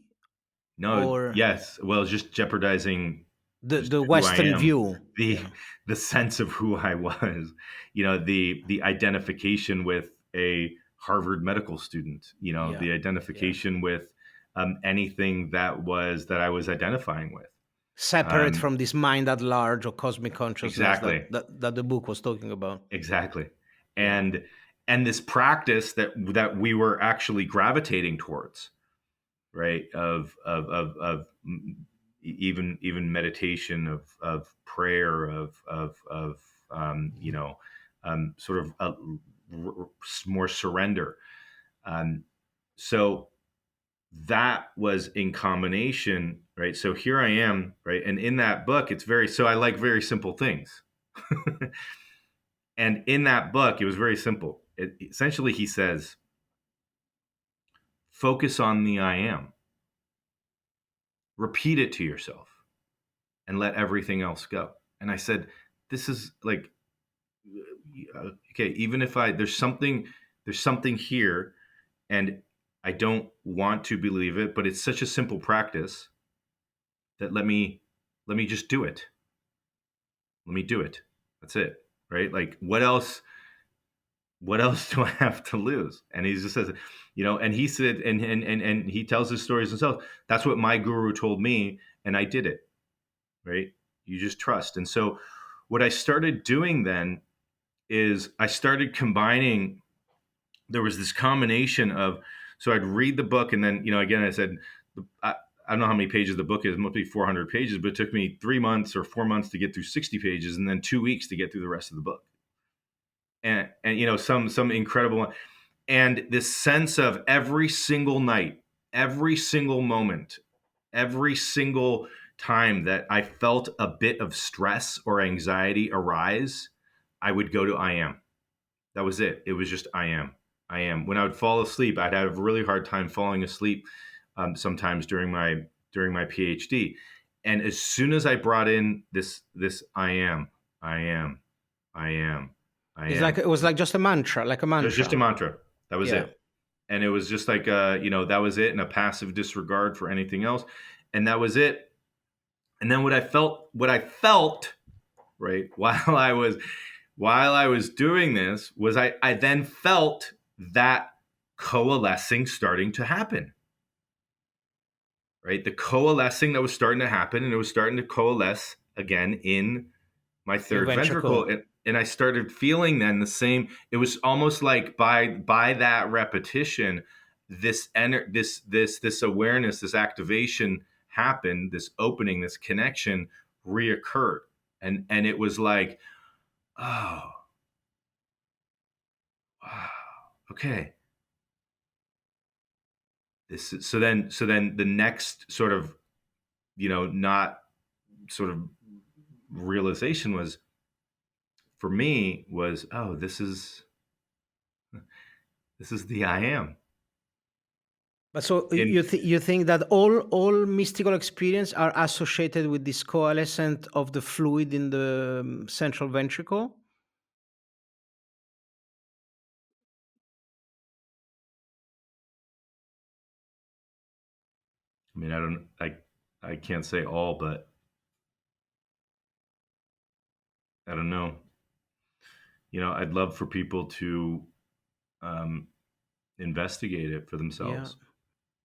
no, or yes, well, it's just jeopardizing just the who I Western am, view. the Yeah. the sense of who I was, the identification with a Harvard medical student, Yeah. the identification with anything that I was identifying with. Separate from this mind at large or cosmic consciousness Exactly. that the book was talking about. Exactly. Yeah. And this practice that we were actually gravitating towards, right? Of even meditation, of prayer, of sort of more surrender. So that was in combination, right? So here I am, right? And in that book, so I like very simple things. And in that book, it was very simple. Essentially, he says, focus on the I am. Repeat it to yourself and let everything else go. And I said, this is like, okay, even if there's something here, and I don't want to believe it, but it's such a simple practice that let me just do it. Let me do it. That's it. Right? Like, what else do I have to lose? And he just says, and he said, and he tells his stories himself. That's what my guru told me, and I did it. Right? You just trust. And so what I started doing then is I started combining. There was this combination of, so I'd read the book, and then, again, I said, I don't know how many pages the book is, it must be 400 pages, but it took me 3 months or 4 months to get through 60 pages, and then 2 weeks to get through the rest of the book. And some incredible one. And this sense of every single night, every single moment, every single time that I felt a bit of stress or anxiety arise, I would go to I am. That was it. It was just I am. I am. When I would fall asleep, I'd have a really hard time falling asleep sometimes during my PhD. And as soon as I brought in this I am, I am, I am, I It's am. like, it was like just a mantra, like a mantra. It was just a mantra. That was Yeah. it. And it was just like, that was it, and a passive disregard for anything else. And that was it. And then what I felt, right, while I was doing this was I then felt that coalescing starting to happen, right? The coalescing that was starting to happen, and it was starting to coalesce again in my third ventricle. And I started feeling then the same. It was almost like by that repetition, this awareness, this activation happened, this opening, this connection reoccurred. And it was like, oh, wow, okay. So then the next sort of, not sort of realization was, for me, was, oh, this is the I am. But so In you think that all mystical experience are associated with this coalescence of the fluid in the central ventricle? I mean, I can't say all, but I don't know. I'd love for people to um, investigate it for themselves.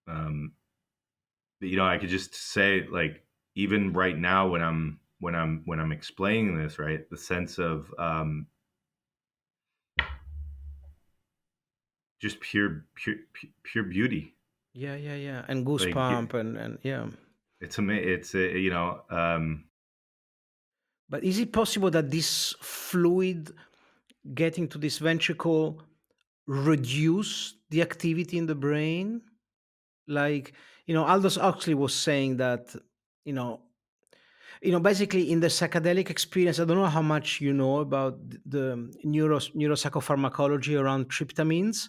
But, I could just say, like, even right now when I'm explaining this, right, the sense of just pure beauty. Yeah. And Like, goosebump and yeah. it's amazing. But is it possible that this fluid getting to this ventricle reduce the activity in the brain? Like, Aldous Huxley was saying that, you know, basically in the psychedelic experience, I don't know how much you know about the neuropsychopharmacology around tryptamines,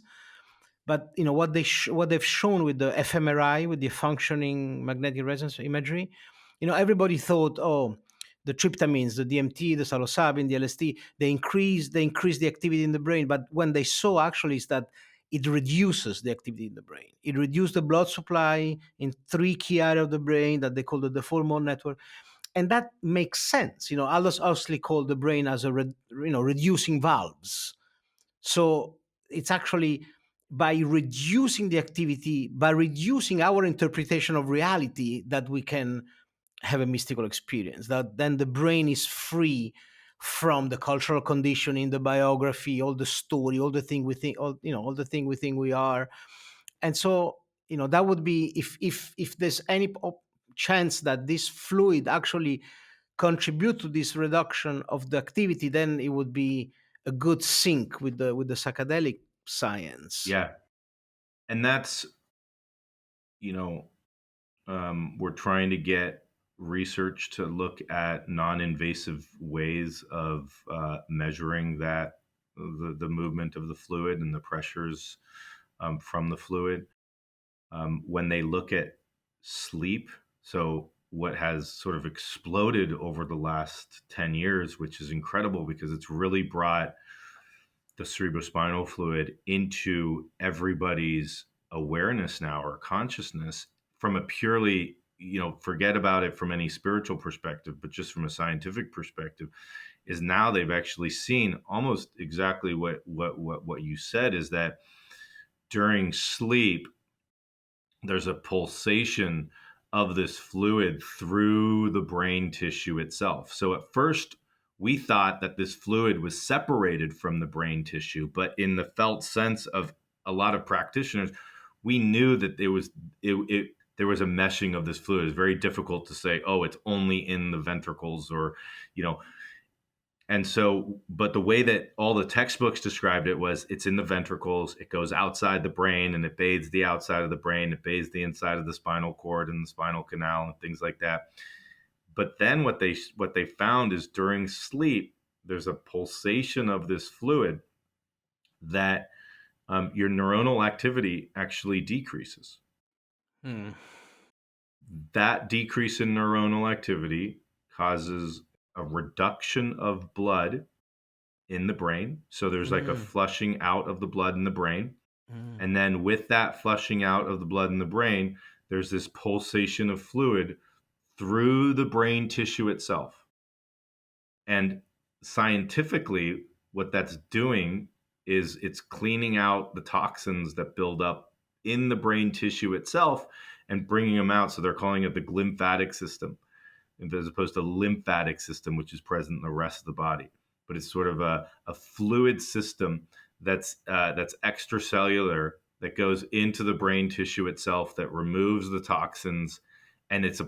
but what they've shown with the fMRI, with the functioning magnetic resonance imagery, everybody thought, oh, the tryptamines, the DMT, the psilocybin, the LSD, they increase the activity in the brain. But when they saw actually is that it reduces the activity in the brain. It reduces the blood supply in three key areas of the brain that they call the default mode network, and that makes sense. Aldous Huxley called the brain as reducing valves. So it's actually by reducing the activity, by reducing our interpretation of reality, that we can have a mystical experience. That then the brain is free from the cultural conditioning, the biography, all the story, all the thing we think, all the thing we think we are. And so, that would be, if there's any chance that this fluid actually contribute to this reduction of the activity, then it would be a good sync with the psychedelic science. Yeah. And that's, we're trying to get research to look at non-invasive ways of measuring that the movement of the fluid and the pressures from the fluid. When they look at sleep, so what has sort of exploded over the last 10 years, which is incredible because it's really brought the cerebrospinal fluid into everybody's awareness now, or consciousness, from a purely, forget about it from any spiritual perspective, but just from a scientific perspective, is now they've actually seen almost exactly what you said, is that during sleep there's a pulsation of this fluid through the brain tissue itself. So at first, we thought that this fluid was separated from the brain tissue, but in the felt sense of a lot of practitioners, we knew that there was a meshing of this fluid. It's very difficult to say, oh, it's only in the ventricles, or, you know. And so, but the way that all the textbooks described it was, it's in the ventricles, it goes outside the brain, and it bathes the outside of the brain, it bathes the inside of the spinal cord and the spinal canal and things like that. But then what they found is, during sleep, there's a pulsation of this fluid that your neuronal activity actually decreases. Hmm. That decrease in neuronal activity causes a reduction of blood in the brain. So there's like a Mm. flushing out of the blood in the brain. Mm. And then with that flushing out of the blood in the brain, there's this pulsation of fluid through the brain tissue itself. And scientifically, what that's doing is it's cleaning out the toxins that build up in the brain tissue itself and bringing them out. So they're calling it the glymphatic system, as opposed to lymphatic system, which is present in the rest of the body. But it's sort of a fluid system that's extracellular, that goes into the brain tissue itself, that removes the toxins, and it's a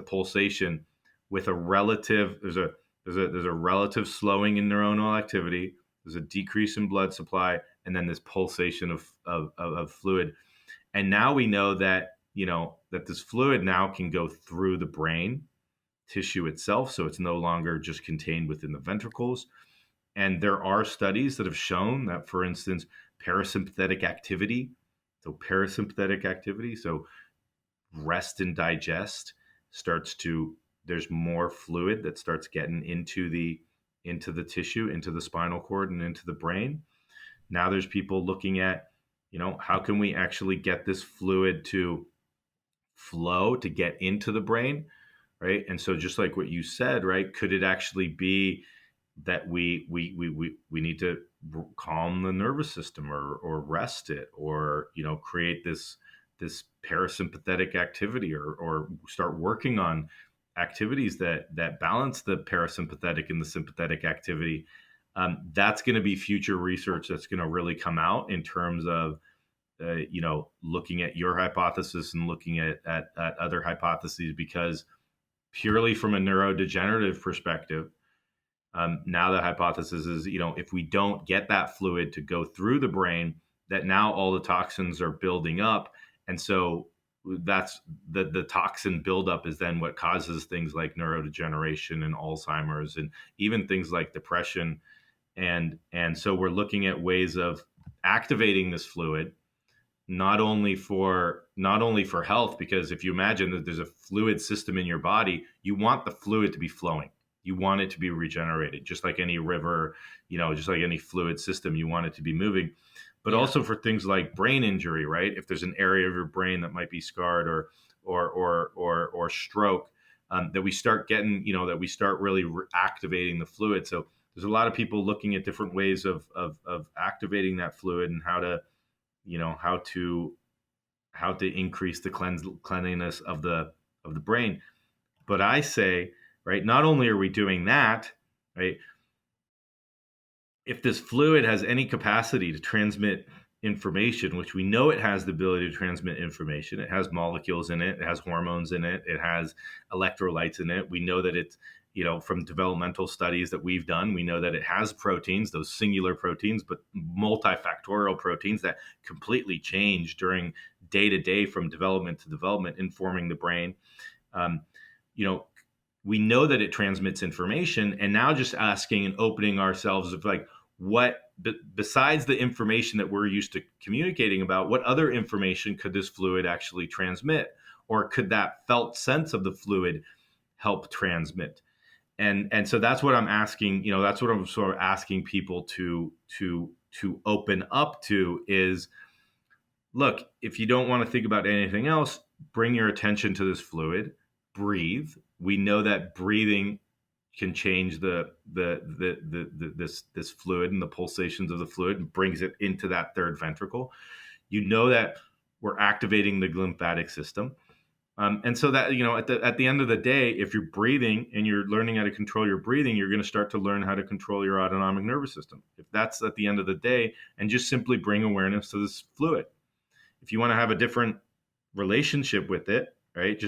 pulsation with a relative there's a relative slowing in neuronal activity. There's a decrease in blood supply, and then this pulsation of fluid. And now we know that, that this fluid now can go through the brain tissue itself, so it's no longer just contained within the ventricles. And there are studies that have shown that, for instance, parasympathetic activity, so rest and digest, there's more fluid that starts getting into the tissue, into the spinal cord, and into the brain. Now there's people looking at, how can we actually get this fluid to flow, to get into the brain, right? And so, just like what you said, right, could it actually be that we need to calm the nervous system, or rest it, or create this parasympathetic activity, or start working on activities that balance the parasympathetic and the sympathetic activity. That's going to be future research that's going to really come out in terms of looking at your hypothesis and looking at other hypotheses, because purely from a neurodegenerative perspective, now the hypothesis is, if we don't get that fluid to go through the brain, that now all the toxins are building up. And so that's the toxin buildup is then what causes things like neurodegeneration and Alzheimer's, and even things like depression. And so we're looking at ways of activating this fluid, not only for health, because if you imagine that there's a fluid system in your body, you want the fluid to be flowing. You want it to be regenerated, just like any river, just like any fluid system, you want it to be moving. But also for things like brain injury, right? If there's an area of your brain that might be scarred, or stroke, that we start getting, that we start really activating the fluid. So there's a lot of people looking at different ways of activating that fluid, and how to increase the cleanliness of the brain. But I say, right, not only are we doing that, right, if this fluid has any capacity to transmit information, which we know it has the ability to transmit information, it has molecules in it, it has hormones in it, it has electrolytes in it. We know that it's, from developmental studies that we've done, we know that it has proteins, those singular proteins, but multifactorial proteins that completely change during day to day, from development to development, informing the brain. We know that it transmits information, and now just asking and opening ourselves of, like, what, besides the information that we're used to communicating about, what other information could this fluid actually transmit, or could that felt sense of the fluid help transmit? And so that's what I'm asking, that's what I'm sort of asking people to open up to is, look, if you don't want to think about anything else, bring your attention to this fluid, breathe. We know that breathing can change this fluid and the pulsations of the fluid, and brings it into that third ventricle. You know that we're activating the lymphatic system. And so that, at the end of the day, if you're breathing and you're learning how to control your breathing, you're going to start to learn how to control your autonomic nervous system. If that's at the end of the day, and just simply bring awareness to this fluid. If you want to have a different relationship with it, right?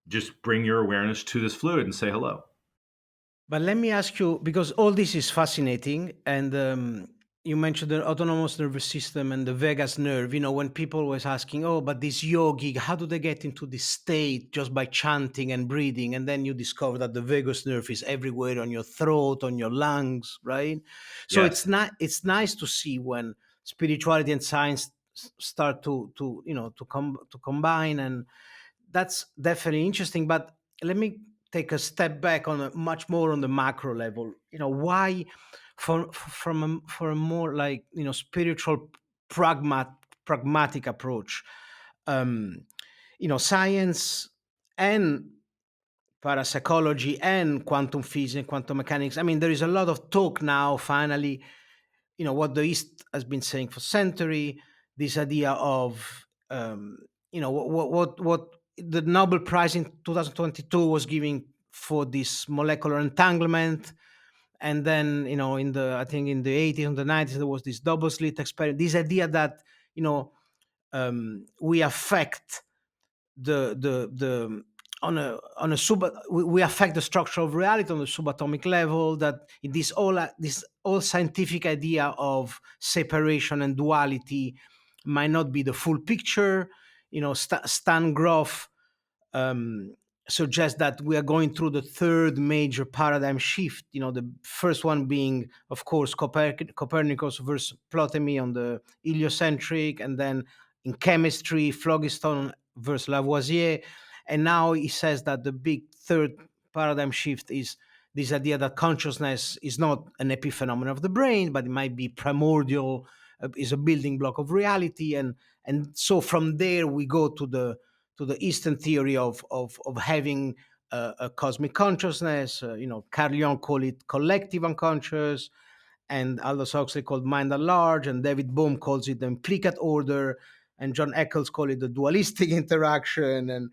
Just bring your awareness to this fluid and say hello. But let me ask you, because all this is fascinating, and you mentioned the autonomous nervous system and the vagus nerve. When people was asking, "Oh, but this yogi, how do they get into this state just by chanting and breathing?" And then you discover that the vagus nerve is everywhere on your throat, on your lungs, right? So Yes. it's nice to see when spirituality and science start to combine, and that's definitely interesting. But let me take a step back on much more on the macro level. Why, for a more like spiritual pragmatic approach, um, science and parapsychology and quantum physics and quantum mechanics. I mean, there is a lot of talk now. Finally, what the East has been saying for century. This idea of what the Nobel Prize in 2022 was giving for this molecular entanglement. And then in the I think in the 80s and the 90s there was this double slit experiment. This idea that you know we affect the on a sub we affect the structure of reality on the subatomic level, that in this all scientific idea of separation and duality might not be the full picture. Stan Grof um, suggests that we are going through the third major paradigm shift. The first one being, of course, Copernicus versus Ptolemy on the heliocentric, and then in chemistry, Phlogiston versus Lavoisier. And now he says that the big third paradigm shift is this idea that consciousness is not an epiphenomenon of the brain, but it might be primordial, is a building block of reality. And so from there we go to the Eastern theory of having a cosmic consciousness. Carl Jung called it collective unconscious, and Aldous Huxley called mind at large, and David Bohm calls it the implicate order, and John Eccles called it the dualistic interaction, and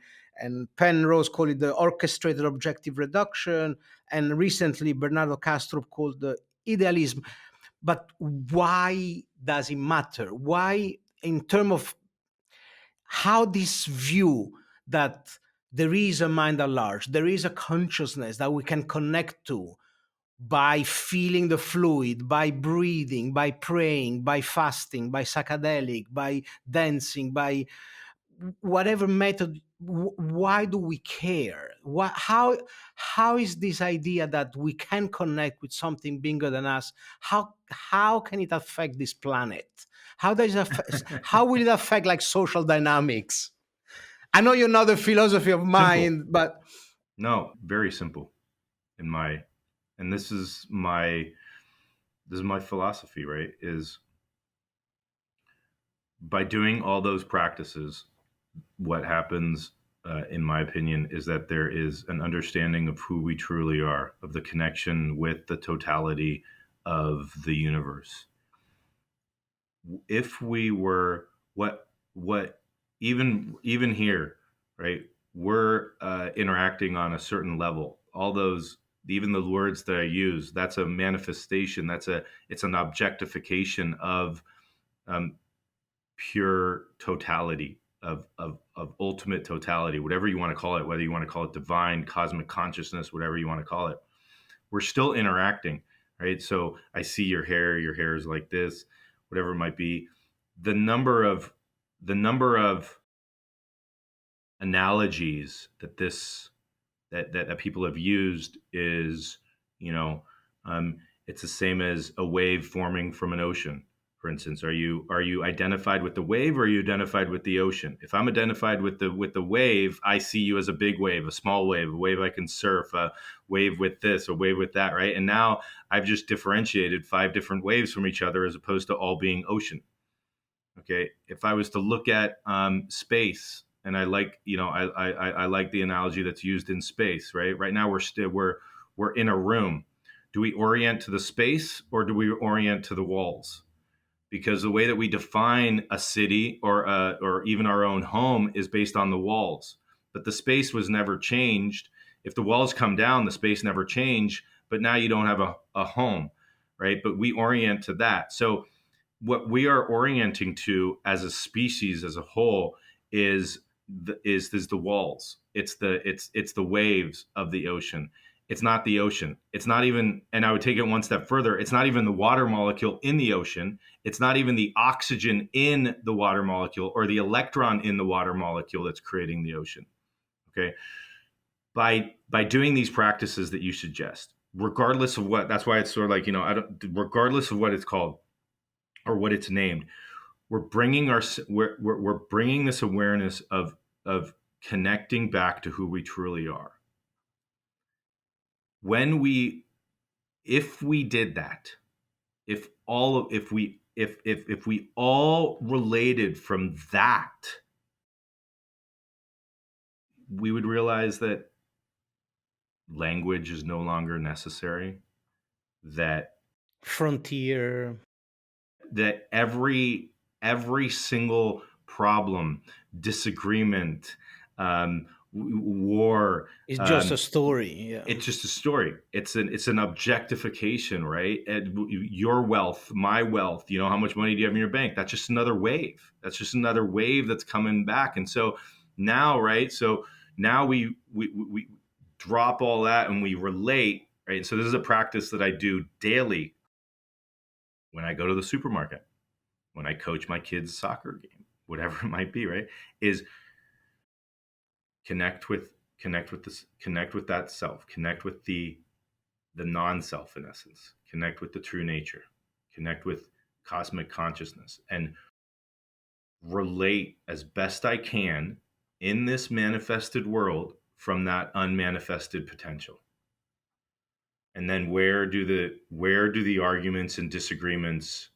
Penrose called it the orchestrated objective reduction, and recently Bernardo Kastrup called the idealism. But why does it matter? Why, in terms of how this view that there is a mind at large, there is a consciousness that we can connect to by feeling the fluid, by breathing, by praying, by fasting, by psychedelic, by dancing, by whatever method. Why do we care? How is this idea that we can connect with something bigger than us? How can it affect this planet? How will it affect like social dynamics? I know you're not a philosophy of Simple. mind, but No, very simple in my and this is my philosophy, right? Is by doing all those practices, what happens, in my opinion, is that there is an understanding of who we truly are, of the connection with the totality of the universe. If we were what even here, right? We're interacting on a certain level. All those, even the words that I use, that's a manifestation. It's an objectification of um, pure totality, of ultimate totality, whatever you want to call it, whether you want to call it divine, cosmic consciousness, whatever you want to call it. We're still interacting, right? So I see your hair is like this, whatever it might be. The number of the number of analogies that people have used is, you know, it's the same as a wave forming from an ocean. For instance, are you identified with the wave, or are you identified with the ocean? If I'm identified with the wave, I see you as a big wave, a small wave, a wave I can surf, a wave with this, a wave with that, right? And now I've just differentiated 5 different waves from each other as opposed to all being ocean. Okay, if I was to look at space, and I like, I like the analogy that's used in space, right? Right now we're in a room. Do we orient to the space, or do we orient to the walls? Because the way that we define a city, or even our own home, is based on the walls. But the space was never changed. If the walls come down, the space never changed. But now you don't have a home, right? But we orient to that. So what we are orienting to as a species as a whole is the walls. It's the waves of the ocean. It's not the ocean. It's not even, and I would take it one step further. It's not even the water molecule in the ocean. It's not even the oxygen in the water molecule or the electron in the water molecule that's creating the ocean. Okay. By doing these practices that you suggest, regardless of what, that's why it's sort of like, regardless of what it's called or what it's named, we're bringing we're bringing this awareness of connecting back to who we truly are. If we did that, if we all related from that, we would realize that language is no longer necessary, that Frontier. Every single problem, disagreement, war, It's just a story. Yeah. it's just a story. It's an objectification, right? Your wealth, my wealth, how much money do you have in your bank? That's just another wave. That's just another wave that's coming back. And so now, right? So now we drop all that and we relate, right? So this is a practice that I do daily when I go to the supermarket, when I coach my kids' soccer game, whatever it might be, right? Is connect with that self, connect with the non-self in essence, connect with the true nature, connect with cosmic consciousness, and relate as best I can in this manifested world from that unmanifested potential. And then where do the arguments and disagreements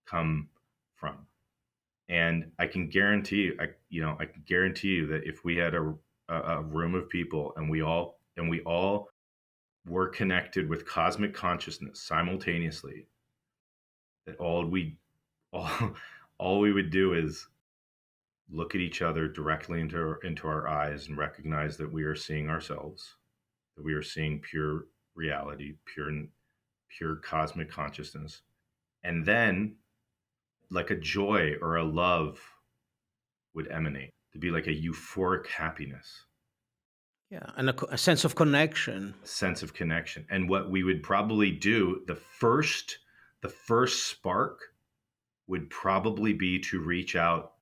come from? And I can guarantee you, I can guarantee you that if we had a room of people and we all were connected with cosmic consciousness simultaneously, that all we would do is look at each other directly into our eyes and recognize that we are seeing ourselves, that we are seeing pure reality, pure cosmic consciousness, and then like a joy or a love would emanate, to be like a euphoric happiness. Yeah, and a sense of connection. A sense of connection. And what we would probably do, the first spark would probably be to reach out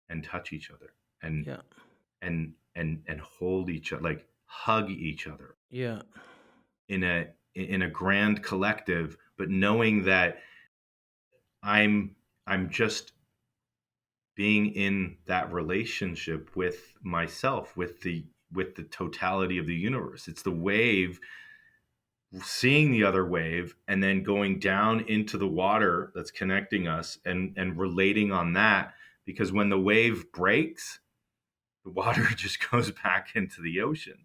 and touch each other and Yeah. and hold each other, like hug each other. Yeah. In a grand collective, but knowing that I'm just being in that relationship with myself, with the totality of the universe. It's the wave, seeing the other wave, and then going down into the water that's connecting us and relating on that. Because when the wave breaks, the water just goes back into the ocean.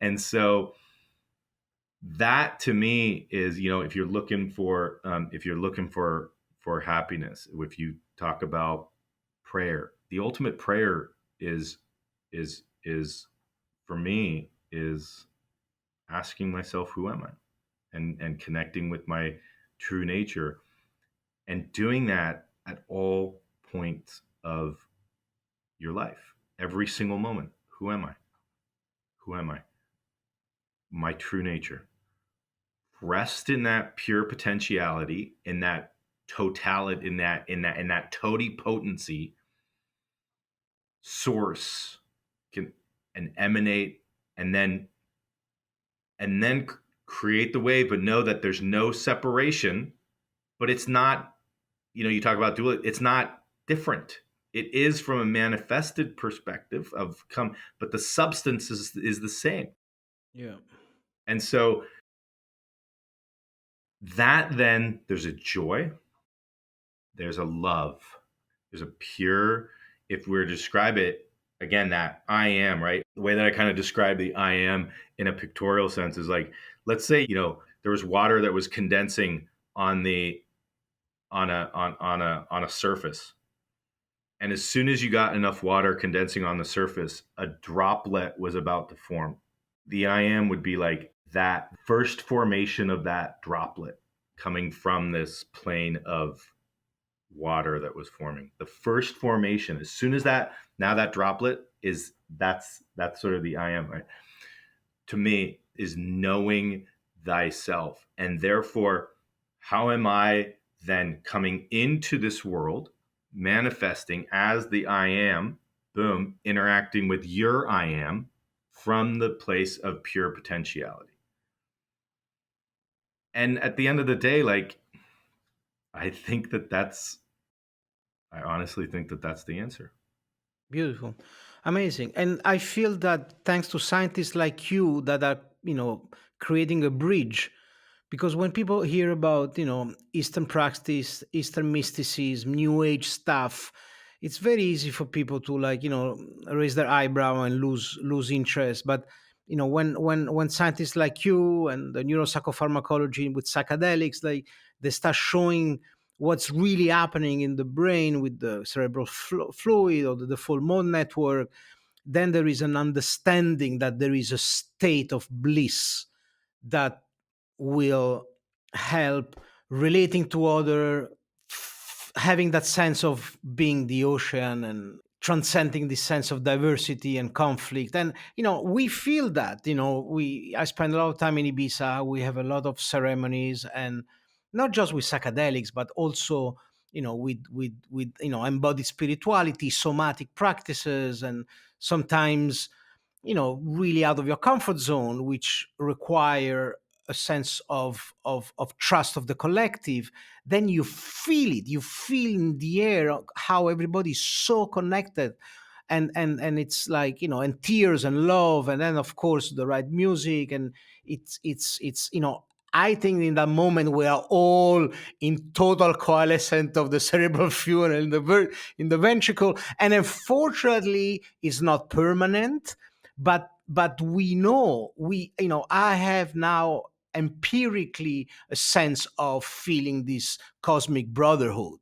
And so that to me is, if you're looking for happiness, if you talk about prayer, the ultimate prayer is for me is asking myself, who am I, and connecting with my true nature, and doing that at all points of your life, every single moment. Who am I? Who am I? My true nature. Rest in that pure potentiality, in that totality, in that totipotency source, and emanate, and then create the wave, but know that there's no separation. But it's not, you talk about dual, it's not different. It is from a manifested perspective but the substance is the same. Yeah. And so that, then there's a joy, there's a love, there's a pure, if we were to describe it again, that I am, right? The way that I kind of describe the I am in a pictorial sense is like, let's say, there was water that was condensing on a surface. And as soon as you got enough water condensing on the surface, a droplet was about to form. The I am would be like that first formation of that droplet coming from this plane of water that was forming. The first formation, as soon as that droplet is, that's sort of the I am, right? To me, is knowing thyself. And therefore, how am I then coming into this world, manifesting as the I am, boom, interacting with your I am from the place of pure potentiality. And at the end of the day, like, I honestly think that that's the answer. Beautiful. Amazing. And I feel that thanks to scientists like you that are, creating a bridge, because when people hear about, Eastern practice, Eastern mysticism, New Age stuff, it's very easy for people to, like, raise their eyebrow and lose interest. But when scientists like you and the neuropsychopharmacology with psychedelics, like, they start showing what's really happening in the brain with the cerebral fluid or the full mode network, then there is an understanding that there is a state of bliss that will help relating to other, having that sense of being the ocean and transcending this sense of diversity and conflict. And we feel that, we I spend a lot of time in Ibiza. We have a lot of ceremonies, and not just with psychedelics, but also with embodied spirituality, somatic practices, and sometimes really out of your comfort zone, which require a sense of trust of the collective. Then you feel it, you feel in the air how everybody's so connected. And it's like, and tears and love, and then of course the right music. And it's I think in that moment we are all in total coalescence of the cerebral fuel in the ventricle. And unfortunately it's not permanent, but we know, I have now empirically a sense of feeling this cosmic brotherhood.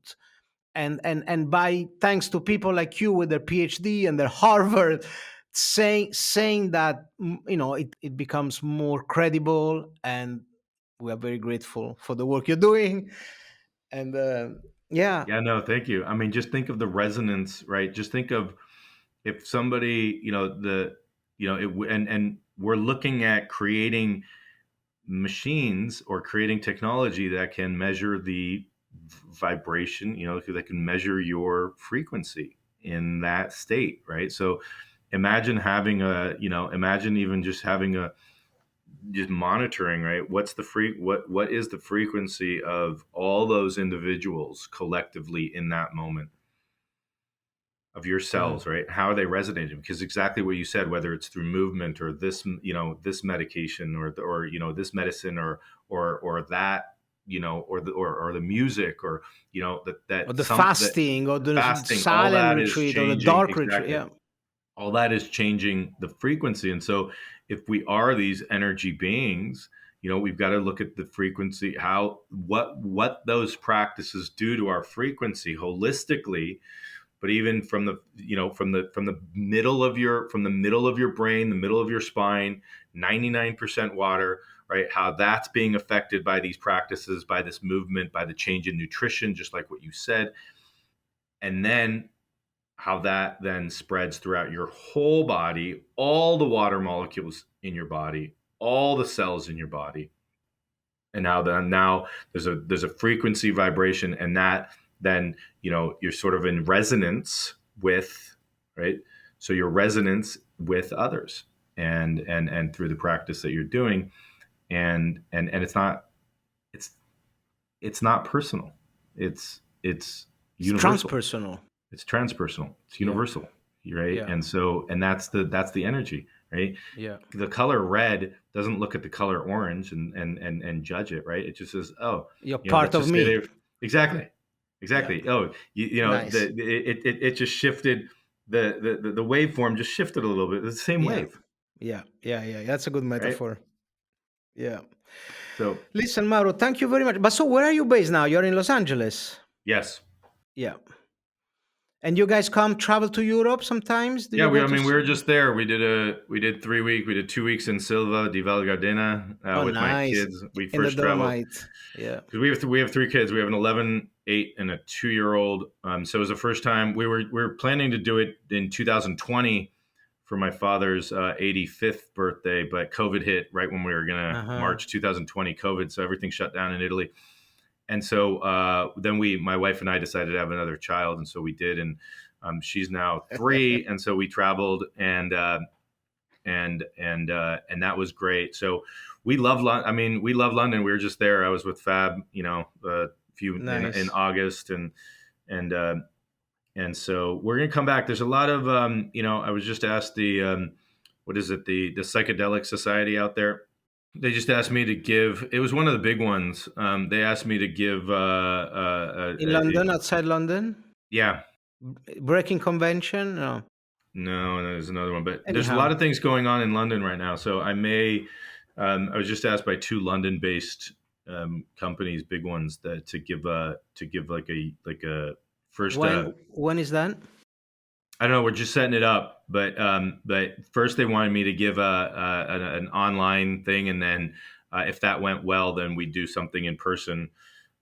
And by thanks to people like you with their PhD and their Harvard, saying that, it becomes more credible. And we are very grateful for the work you're doing. And yeah. Yeah, no, thank you. I mean, just think of the resonance, right? Just think of if somebody, and we're looking at creating machines or creating technology that can measure the vibration, that can measure your frequency in that state, right? So imagine having imagine even just having just monitoring, right? What is the frequency of all those individuals collectively in that moment, of your cells, right? How are they resonating? Because exactly what you said, whether it's through movement or this, this medication or this medicine or that, or the music, or Or the that fasting, or the fasting, all silent that is retreat, or the changing. dark retreat. Exactly. Yeah. All that is changing the frequency. And so if we are these energy beings, we've got to look at the frequency, what those practices do to our frequency holistically. But even from the middle of your brain, the middle of your spine, 99% water, right? How that's being affected by these practices, by this movement, by the change in nutrition, just like what you said. And then how that then spreads throughout your whole body, all the water molecules in your body, all the cells in your body. And now there's a frequency vibration, and that then, you're sort of in resonance with, right? So your resonance with others, and through the practice that you're doing, and it's it's not personal. It's It's universal. transpersonal. It's transpersonal. It's Yeah. universal, right? Yeah. And that's the energy, right? Yeah. The color red doesn't look at the color orange and judge it, right? It just says, oh, You're part let's of just say me. they exactly, Yeah. exactly. Oh, Nice. it just shifted, the waveform just shifted a little bit. It's the same Yeah. wave, Yeah. Yeah. Yeah. That's a good right? metaphor. Yeah. So Listen, Mauro, thank you very much. But so where are you based now? You're in Los Angeles. yes, Yeah. And you guys travel to Europe sometimes? Do yeah. you go I to mean, we were just there. We did 3 weeks. We did 2 weeks in Silva di Val Gardena Oh, with my nice. kids. We In the first traveled Dolomite. Yeah. because we have 3 kids. We have an 11, 8 and a 2-year-old. So it was the first time we were planning to do it in 2020 for my father's 85th birthday, but COVID hit right when we were gonna March 2020 COVID, so everything shut down in Italy. And so then my wife and I decided to have another child, and so we did. And she's now 3, and so we traveled, and that was great. So we love London. I mean, we love London. We were just there. I was with Fab, a few Nice. in August, and so we're gonna come back. There's a lot of I was just asked the what is it, the Psychedelic Society out there. They just asked me to give. It was one of the big ones. They asked me to give. In London, outside London? Yeah. Breaking convention? No, there's another one. But Anyhow. There's a lot of things going on in London right now. So I may. I was just asked by 2 London-based companies, big ones, to give like a first. When is that? I don't know. We're just setting it up, but first they wanted me to give an online thing, and then if that went well, then we do something in person.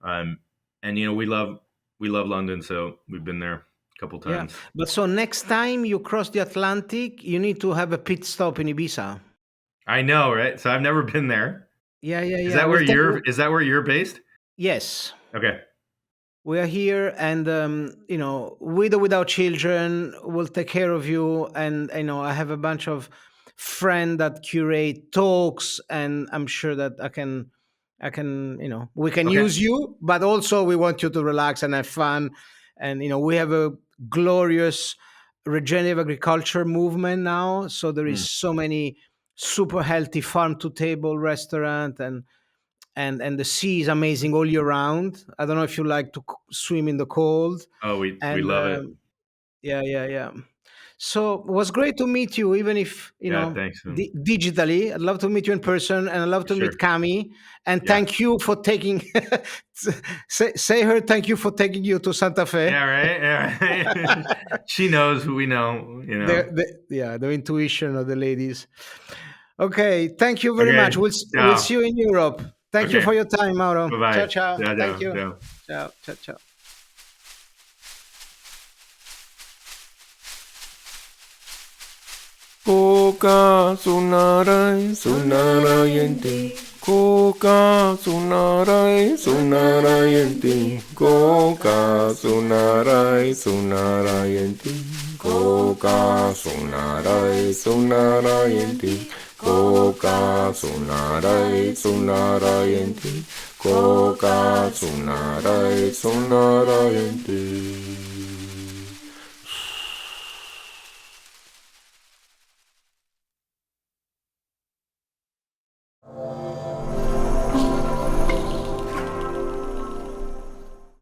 And we love London, so we've been there a couple times. Yeah. But so next time you cross the Atlantic, you need to have a pit stop in Ibiza. I know, right? So I've never been there. Yeah. Is that where you're based? Yes. Okay. We are here, and with or without children, we'll take care of you. And I have a bunch of friends that curate talks, and I'm sure that I can, we can use you, but also we want you to relax and have fun. And we have a glorious regenerative agriculture movement now, so there is so many super healthy farm to table restaurant, and the sea is amazing all year round. I don't know if you like to swim in the cold. Oh, we love it. Yeah. So it was great to meet you, even if thanks. Digitally. I'd love to meet you in person, and I'd love to meet Cami. And thank you for taking. say her thank you for taking you to Santa Fe. Yeah, right. She knows who we know. The intuition of the ladies. Okay, thank you very much. We'll see you in Europe. Thank you for your time, Mauro. Bye-bye. Ciao. Thank you. Ciao. Ciao. Koka sunarayanti. Koka sunarayanti. Koka sunarayanti. Koka sunarayanti. Koka sunarayanti. Koka sunarayanti.